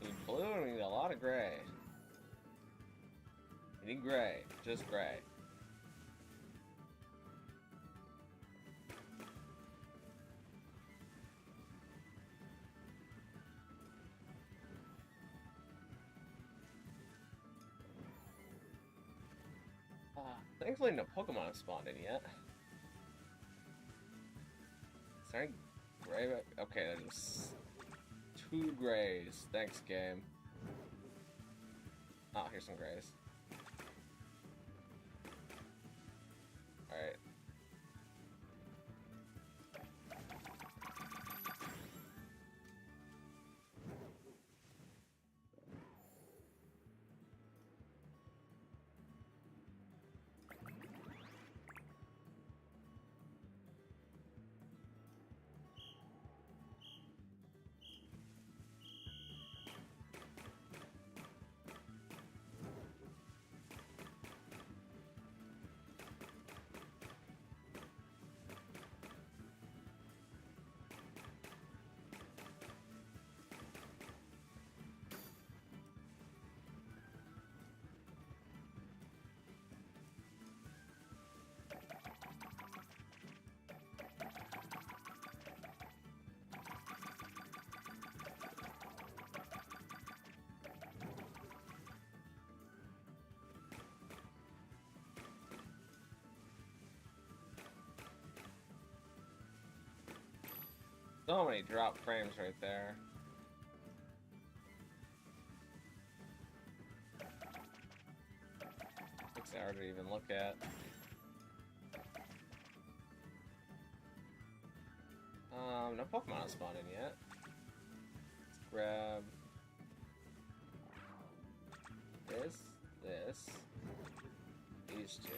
We need blue and we need a lot of gray. We need gray, just gray. Thankfully no Pokemon have spawned in yet. Is there any gray? Okay, there's 2 grays. Thanks, game. Oh, here's some grays. Alright. So many drop frames right there. It's hard to even look at. No Pokemon has spawned in yet. Let's grab this, these two.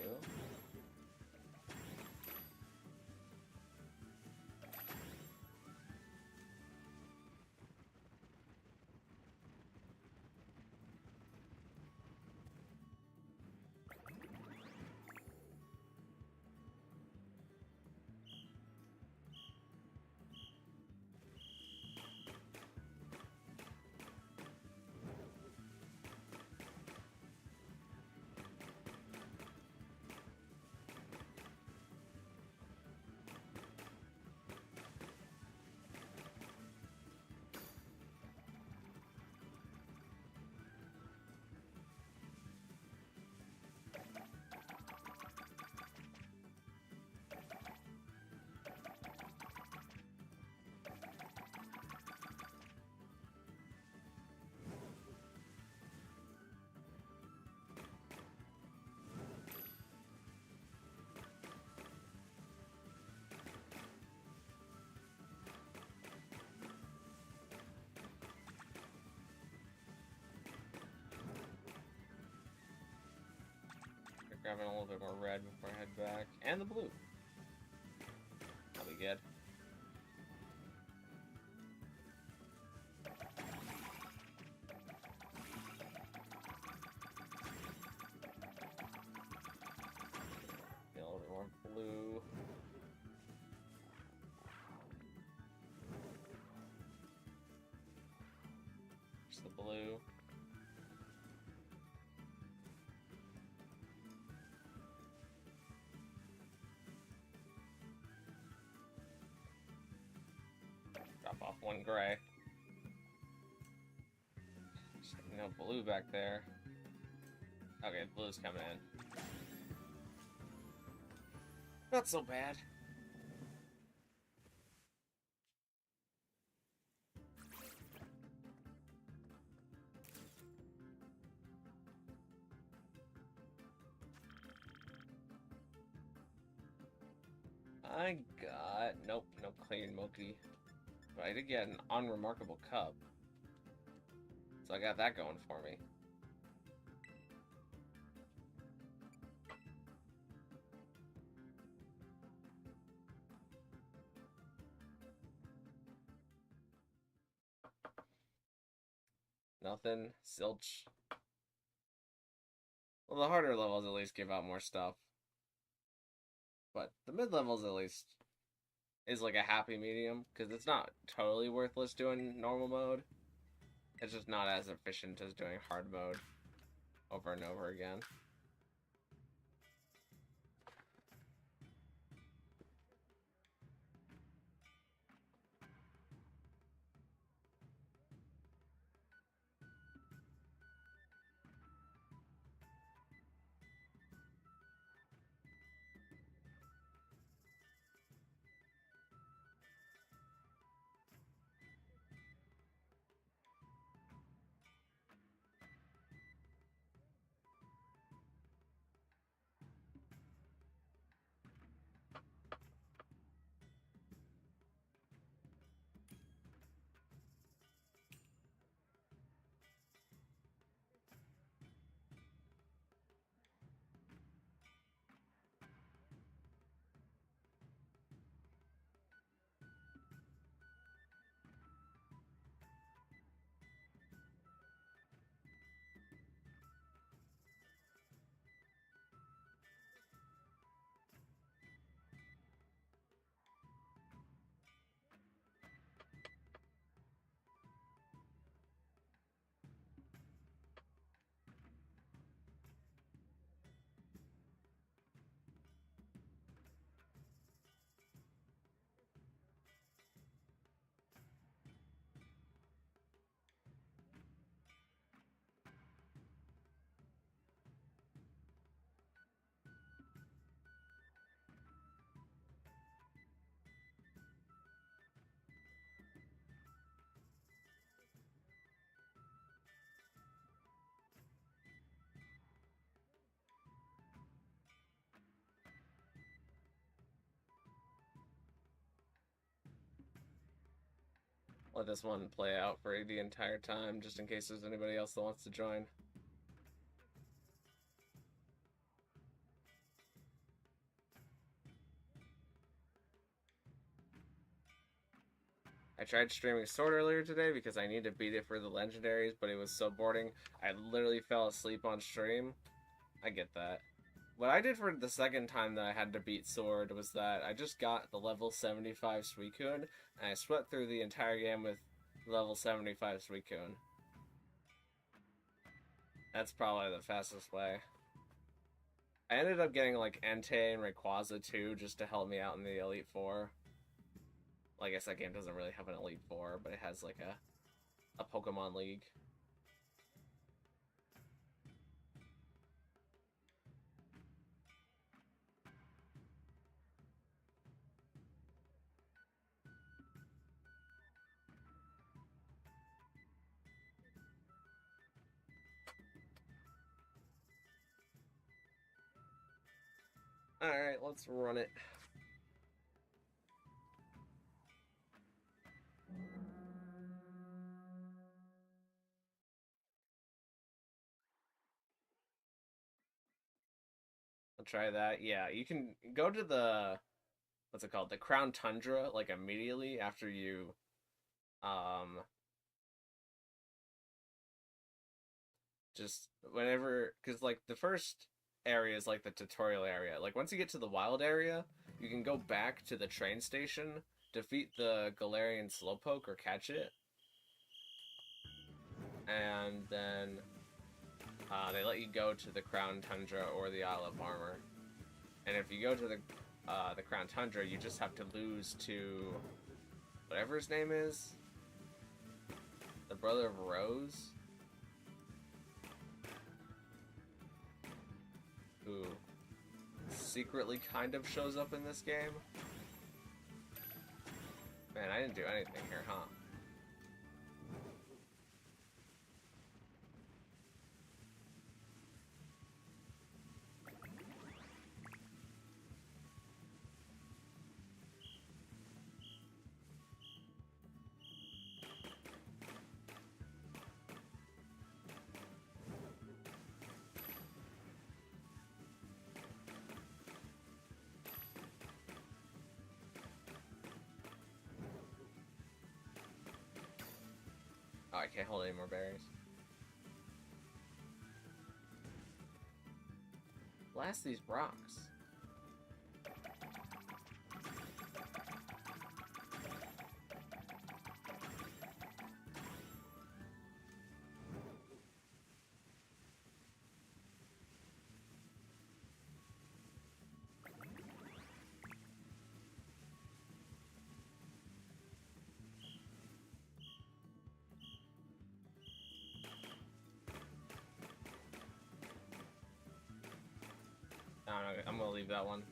Grabbing a little bit more red before I head back. And the blue. That'll be good. Get a little bit more blue. Just the blue. Off one gray. No blue back there. Okay, blue's coming in. Not so bad. I got... Nope, no clean Moki. But I did get an unremarkable cup. So I got that going for me. Nothing. Zilch. Well, the harder levels at least give out more stuff. But the mid-levels at least is like a happy medium, because it's not totally worthless doing normal mode. It's just not as efficient as doing hard mode over and over again. let this one play out for the entire time, just in case there's anybody else that wants to join. I tried streaming Sword earlier today because I need to beat it for the legendaries, but it was so boring. I literally fell asleep on stream. I get that. What I did for the second time that I had to beat Sword was that I just got the level 75 Suicune, and I swept through the entire game with level 75 Suicune. That's probably the fastest way. I ended up getting like Entei and Rayquaza too, just to help me out in the Elite Four. Well, I guess that game doesn't really have an Elite Four, but it has like a Pokemon League. Alright, let's run it. I'll try that. Yeah, you can go to the, what's it called? The Crown Tundra, like immediately after you, just whenever, because like the first area is like the tutorial area. Like once you get to the wild area, you can go back to the train station, defeat the Galarian Slowpoke or catch it, and then they let you go to the Crown Tundra or the Isle of Armor. And if you go to the Crown Tundra, you just have to lose to whatever his name is, the brother of Rose, who secretly kind of shows up in this game. Man, I didn't do anything here, huh? Oh, I can't hold any more berries. Blast these rocks. I'm gonna leave that one.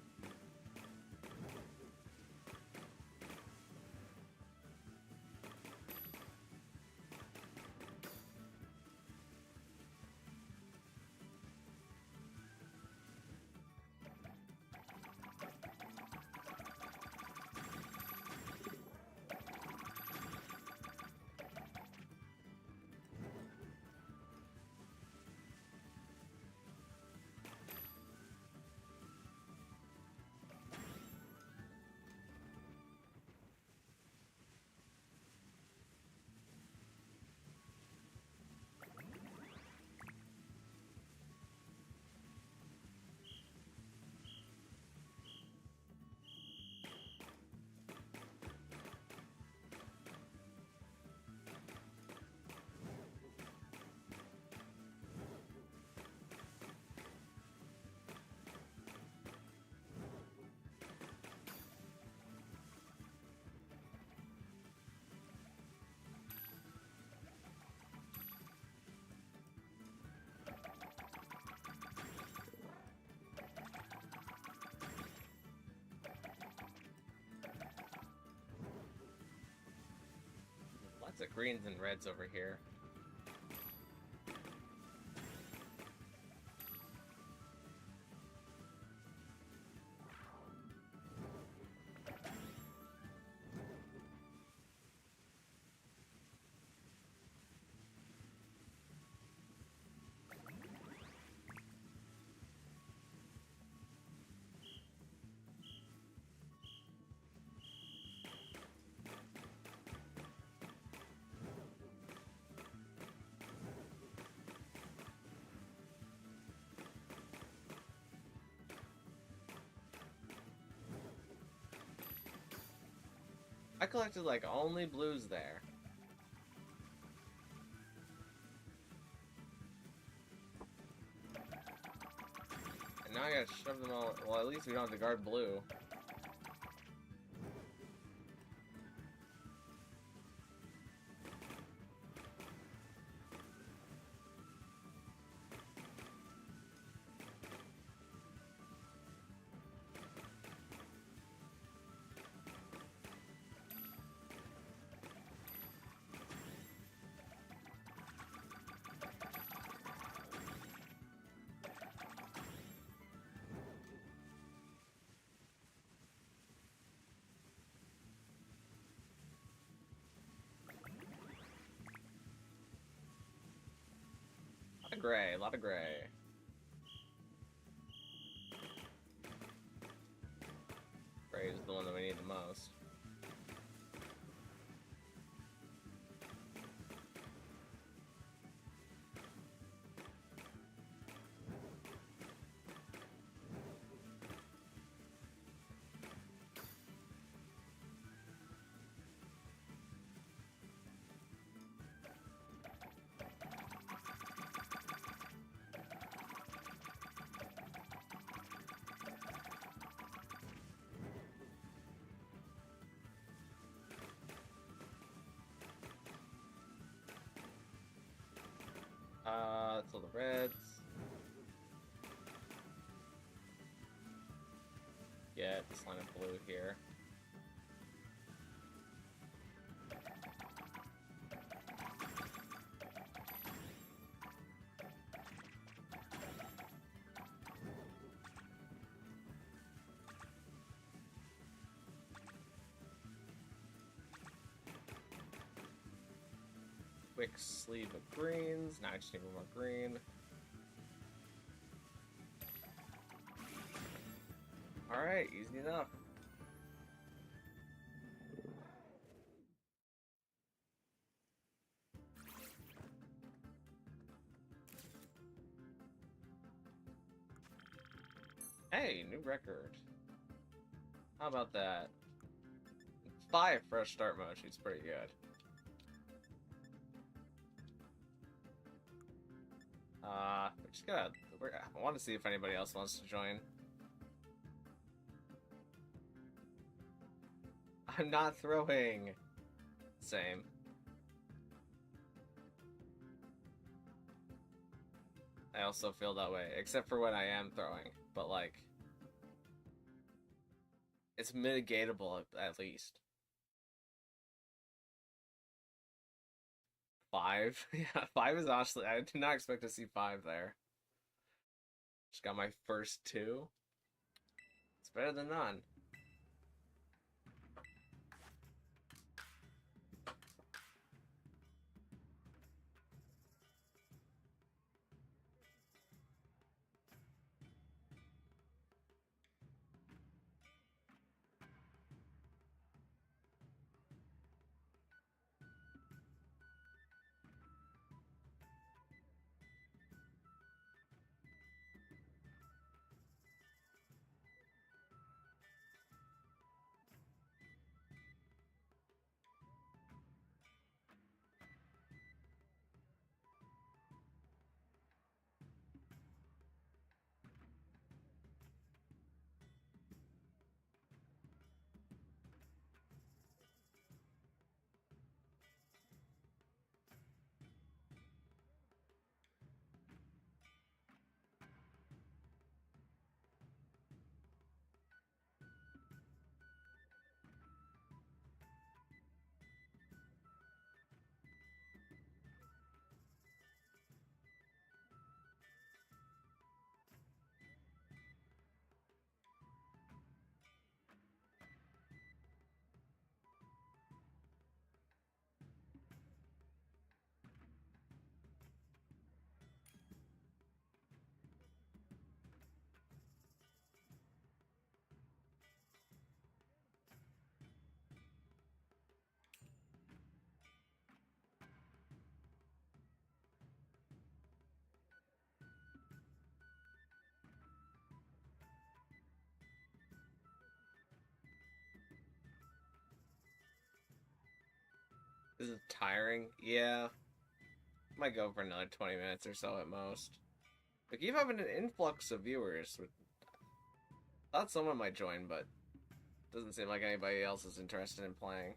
Lots of greens and reds over here. I collected like only blues there. And now I gotta shove them all. Well, at least we don't have to guard blue. Gray, a lot of gray. Gray is the one that we need the most. That's all the reds. Get this line of blue here. Quick sleeve of greens. Now I just need one more green. Alright, easy enough. Hey, new record. How about that? 5 fresh start motions, pretty good. We're just gonna. I want to see if anybody else wants to join. I'm not throwing. Same. I also feel that way, except for when I am throwing. But like, it's mitigatable at least. 5? Yeah, 5 is honestly. I did not expect to see 5 there. Just got my first 2. It's better than none. Is it tiring? Yeah. Might go for another 20 minutes or so at most. But keep having an influx of viewers. Thought someone might join, but doesn't seem like anybody else is interested in playing.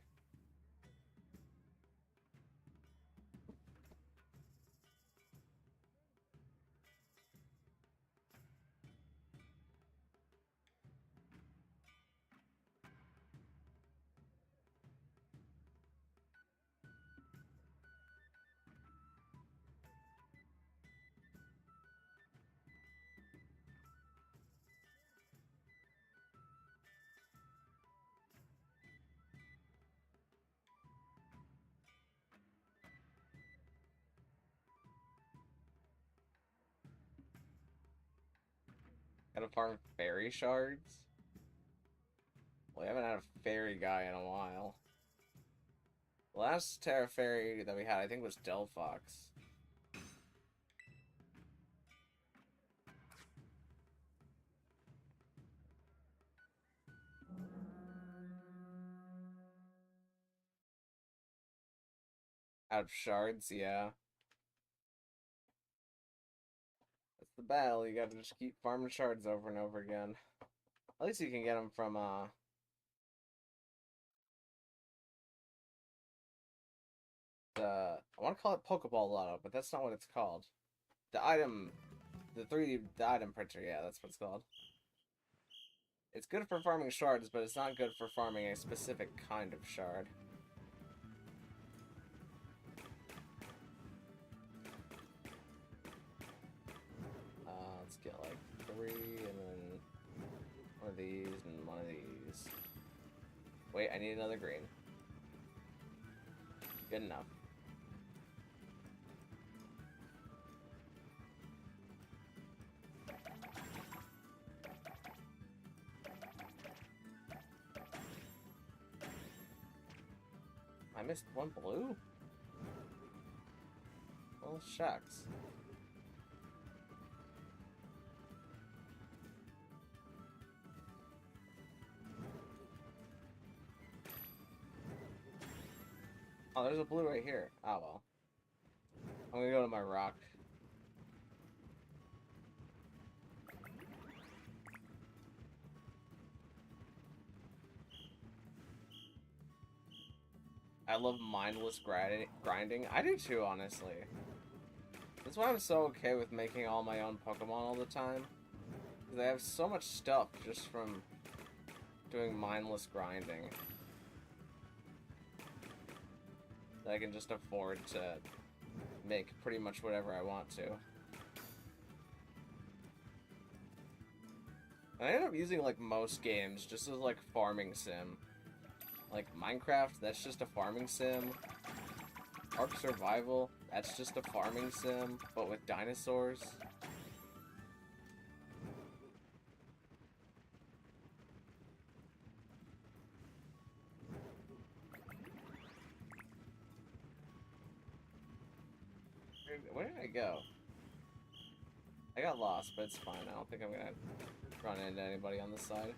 Gotta farm fairy shards? We haven't had a fairy guy in a while. The last Terra Fairy that we had, I think, was Delphox. Out of shards, yeah. That's the battle. You gotta just keep farming shards over and over again. At least you can get them from, I want to call it Pokeball Lotto, but that's not what it's called. The item, the item printer, yeah, that's what it's called. It's good for farming shards, but it's not good for farming a specific kind of shard. Let's get like 3, and then one of these, and one of these. Wait, I need another green. Good enough. I missed one blue? Well, shucks. Oh, there's a blue right here. Oh, well. I'm gonna go to my rock. I love mindless grinding. I do too, honestly. That's why I'm so okay with making all my own Pokemon all the time. Because I have so much stuff just from doing mindless grinding. That I can just afford to make pretty much whatever I want to. And I end up using, like, most games just as, like, farming sim. Like, Minecraft, that's just a farming sim. Ark Survival, that's just a farming sim, but with dinosaurs. Where did I go? I got lost, but it's fine. I don't think I'm gonna run into anybody on this side.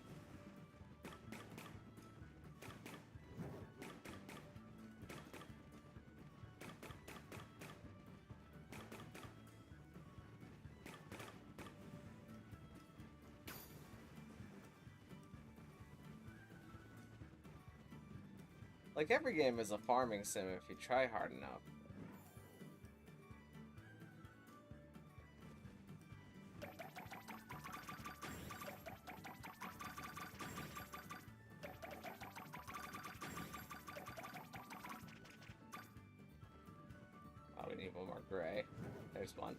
Like, every game is a farming sim if you try hard enough. Oh, we need one more gray. There's one.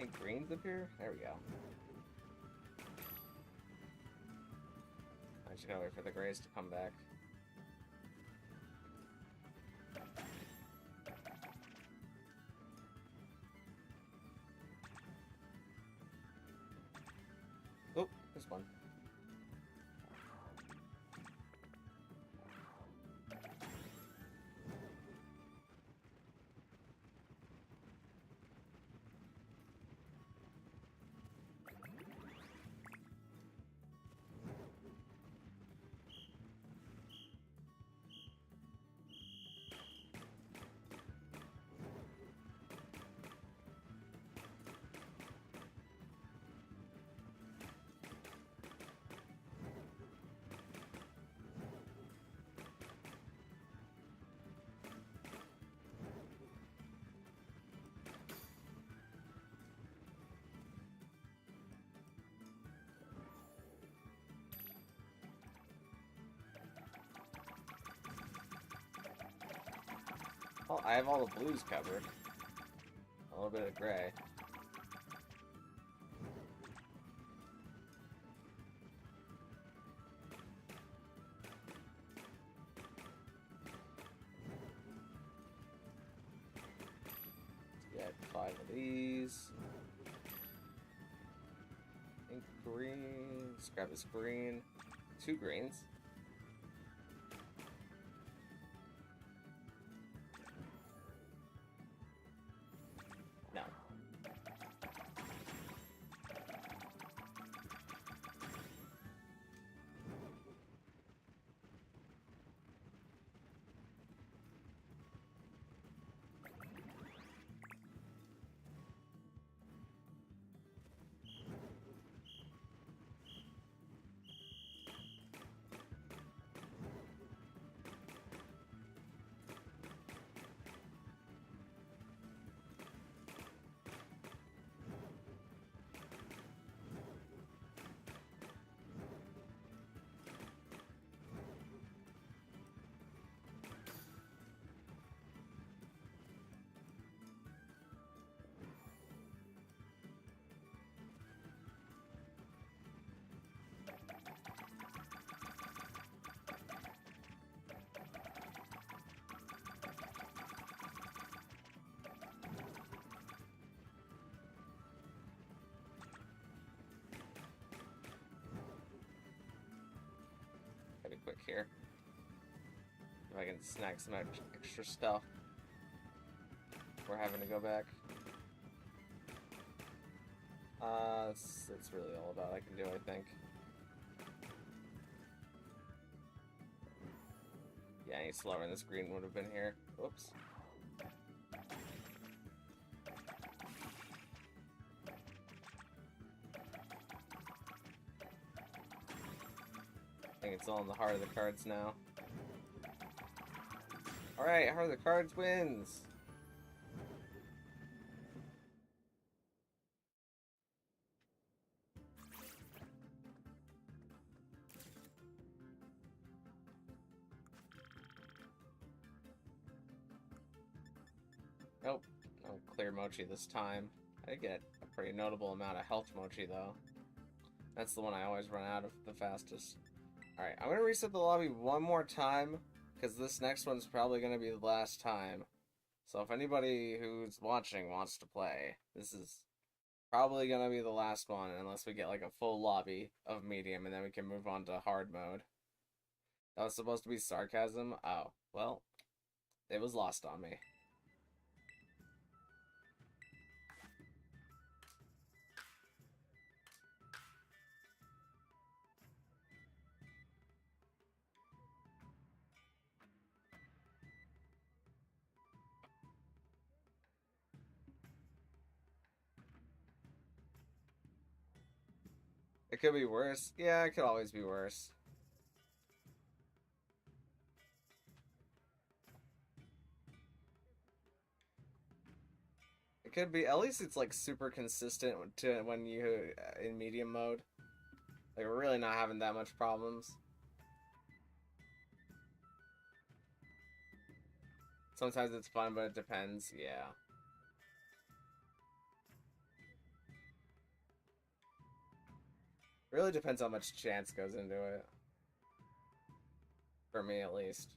Any greens up here? There we go. I just gotta wait for the grays to come back. Oh, this one. Oh, I have all the blues covered. A little bit of gray. Let's get 5 of these. Pink, green. Let's grab this green. 2 greens. No. Gotta be quick here. If I can snag some extra stuff. We're having to go back. That's really all about I can do, I think. Yeah, any slower than this green would have been here. Whoops. I think it's all in the heart of the cards now. Alright, heart of the cards wins! Nope, no clear mochi this time. I did get a pretty notable amount of health mochi though. That's the one I always run out of the fastest. Alright, I'm gonna reset the lobby one more time, because this next one's probably gonna be the last time. So if anybody who's watching wants to play, this is probably gonna be the last one, unless we get like a full lobby of medium, and then we can move on to hard mode. That was supposed to be sarcasm? Oh, well, it was lost on me. It could be worse. Yeah, it could always be worse. It could be, at least it's like super consistent to when you in medium mode. Like we're really not having that much problems. Sometimes it's fun, but it depends. Yeah. Really depends how much chance goes into it. For me, at least.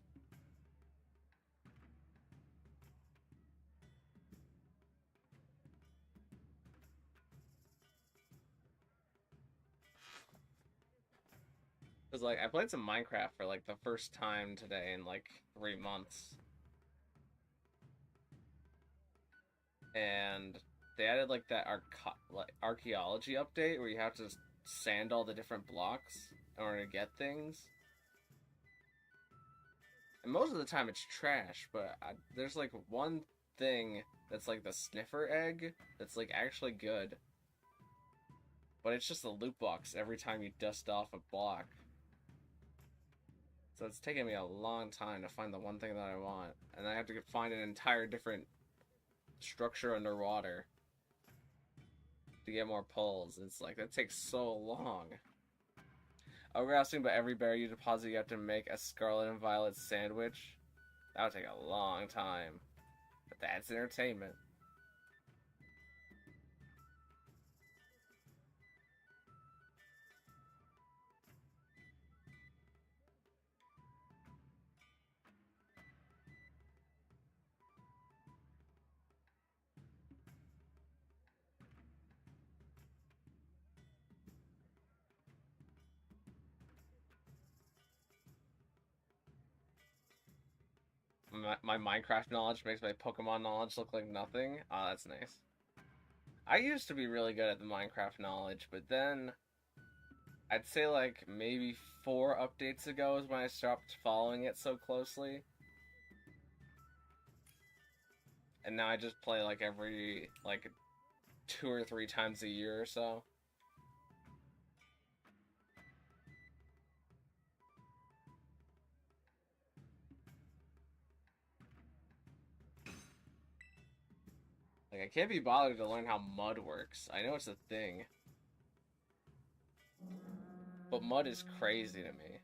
Cause like I played some Minecraft for like the first time today in like 3 months, and they added like that archaeology update where you have to sand all the different blocks in order to get things. And most of the time it's trash, but there's like one thing that's like the sniffer egg that's like actually good. But it's just a loot box every time you dust off a block. So it's taking me a long time to find the one thing that I want. And I have to find an entire different structure underwater to get more pulls. It's like, that takes so long. We're asking about every berry you deposit, you have to make a scarlet and violet sandwich. That would take a long time. But that's entertainment. My Minecraft knowledge makes my Pokemon knowledge look like nothing. Oh, that's nice. I used to be really good at the Minecraft knowledge, but then I'd say like maybe 4 updates ago is when I stopped following it so closely. And now I just play like every like 2 or 3 times a year or so. Like, I can't be bothered to learn how mud works. I know it's a thing. But mud is crazy to me.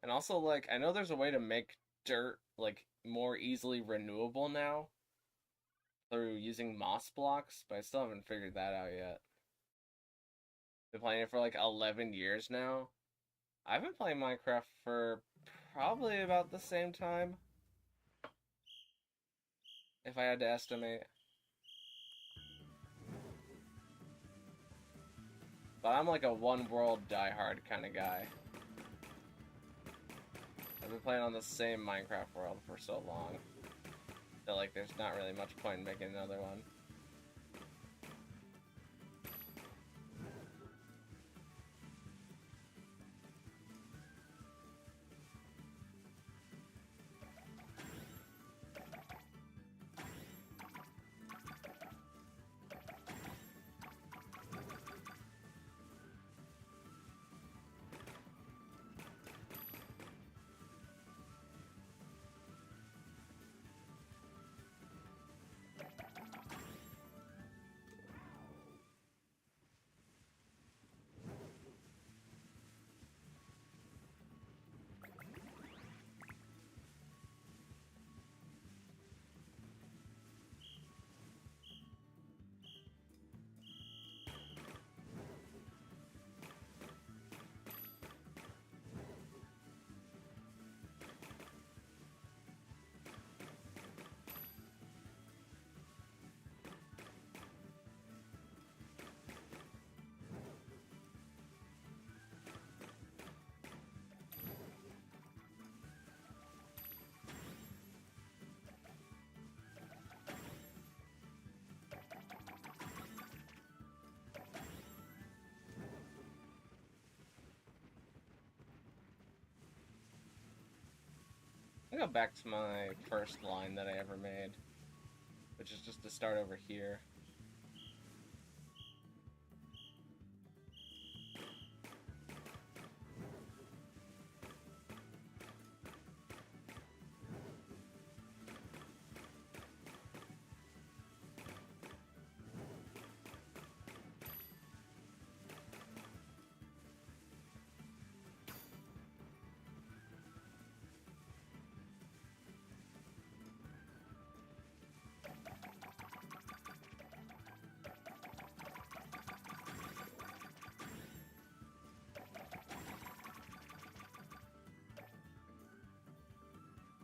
And also, like, I know there's a way to make dirt, like, more easily renewable now through using moss blocks, but I still haven't figured that out yet. Been playing it for like 11 years now. I've been playing Minecraft for probably about the same time, if I had to estimate. But I'm like a one world diehard kind of guy. I've been playing on the same Minecraft world for so long that like there's not really much point in making another one. I'll go back to my first line that I ever made, which is just to start over here.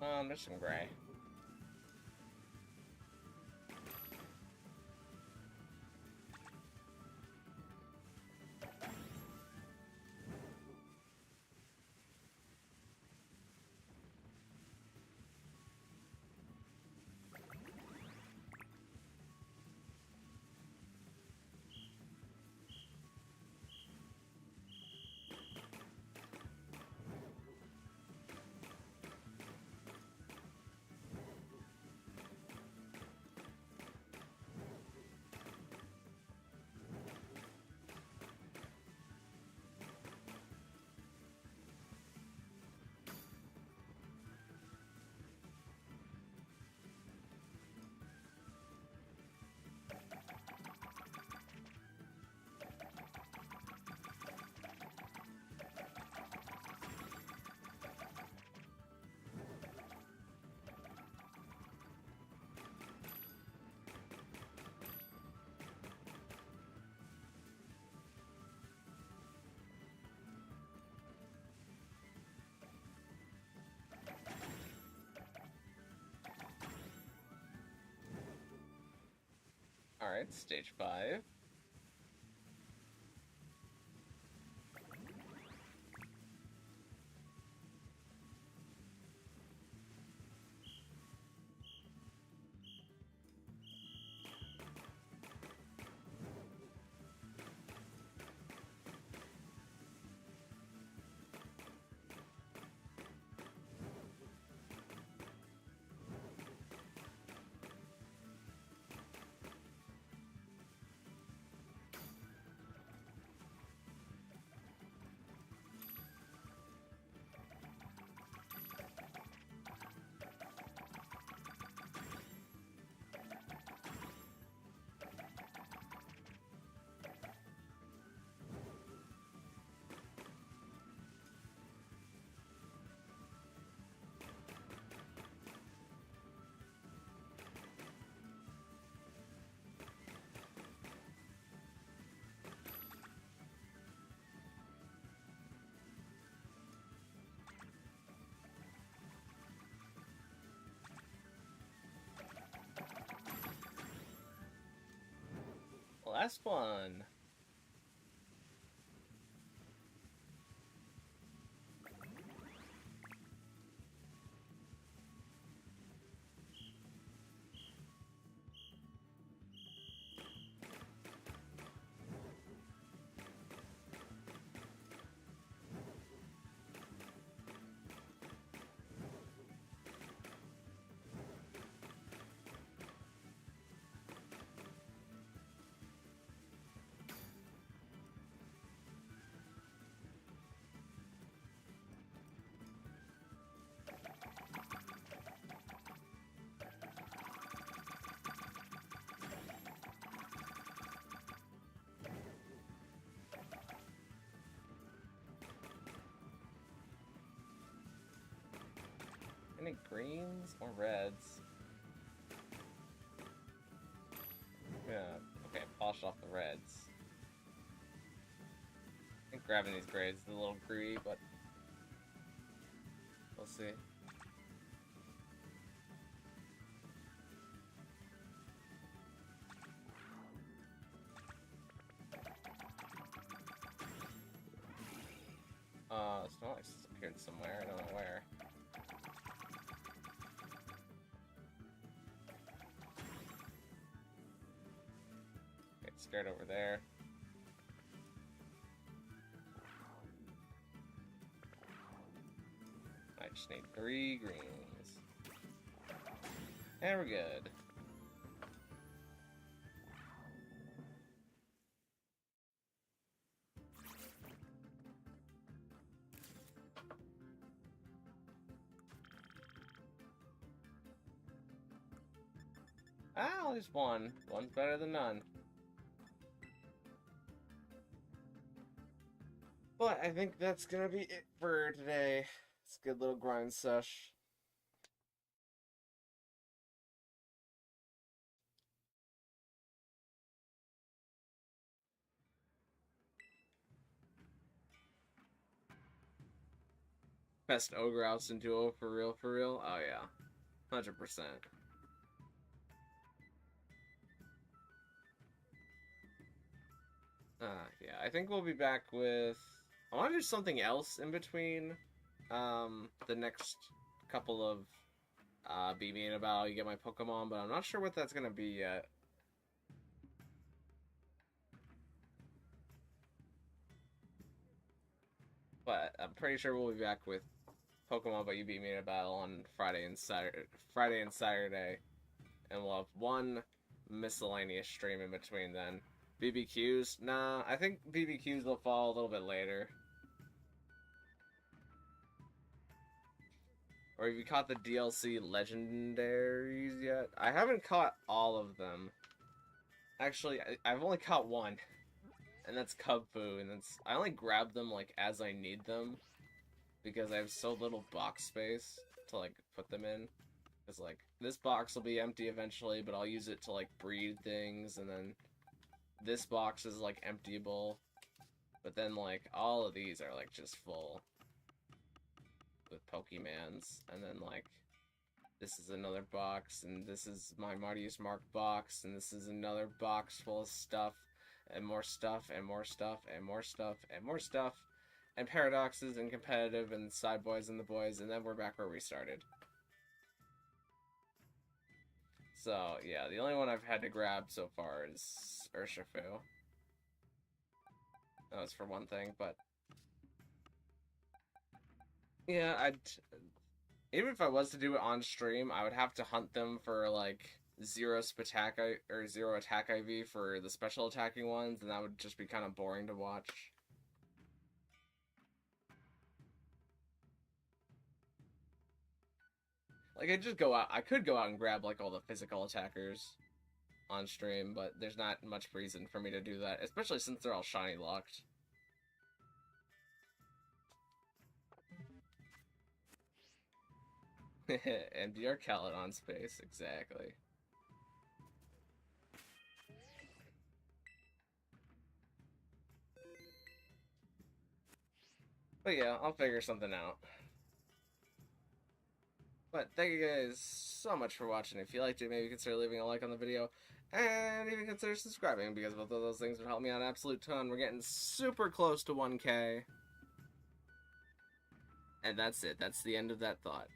There's some gray. Alright, stage 5. Last one. Any greens or reds? Yeah, okay, polish off the reds. I think grabbing these grays is a little greedy, but we'll see. Snow Ice has appeared somewhere, I don't know where. Okay, scared over there. I just need 3 greens. And we're good. Ah, at least one. One's better than none. But I think that's gonna be it for today. It's a good little grind sesh. Best Ogre Oustin duo for real, for real. Oh yeah, 100%. Yeah, I think we'll be back with. I want to do something else in between. The next couple of beat me in a battle, you get my Pokemon, but I'm not sure what that's gonna be yet. But I'm pretty sure we'll be back with Pokemon, but you beat me in a battle on Friday and Saturday, and we'll have one miscellaneous stream in between then. BBQs? Nah, I think BBQs will fall a little bit later. Or have you caught the DLC legendaries yet? I haven't caught all of them. Actually, I've only caught one. And that's Cubfu, and I only grab them, like, as I need them. Because I have so little box space to, like, put them in. Because, like, this box will be empty eventually, but I'll use it to, like, breed things, and then this box is, like, emptyable. But then, like, all of these are, like, just full with Pokemans, and then, like, this is another box, and this is my Martius Mark box, and this is another box full of stuff, and more stuff, and more stuff, and more stuff, and more stuff, and paradoxes, and competitive, and side boys and the boys, and then we're back where we started. So, yeah, the only one I've had to grab so far is Urshifu. That was for one thing, but yeah, even if I was to do it on stream, I would have to hunt them for, like, zero attack IV for the special attacking ones, and that would just be kind of boring to watch. Like, I could go out and grab, like, all the physical attackers on stream, but there's not much reason for me to do that, especially since they're all shiny locked. MDR Caledon space, exactly. But yeah, I'll figure something out. But thank you guys so much for watching. If you liked it, maybe consider leaving a like on the video. And even consider subscribing, because both of those things would help me out an absolute ton. We're getting super close to 1K. And that's it. That's the end of that thought.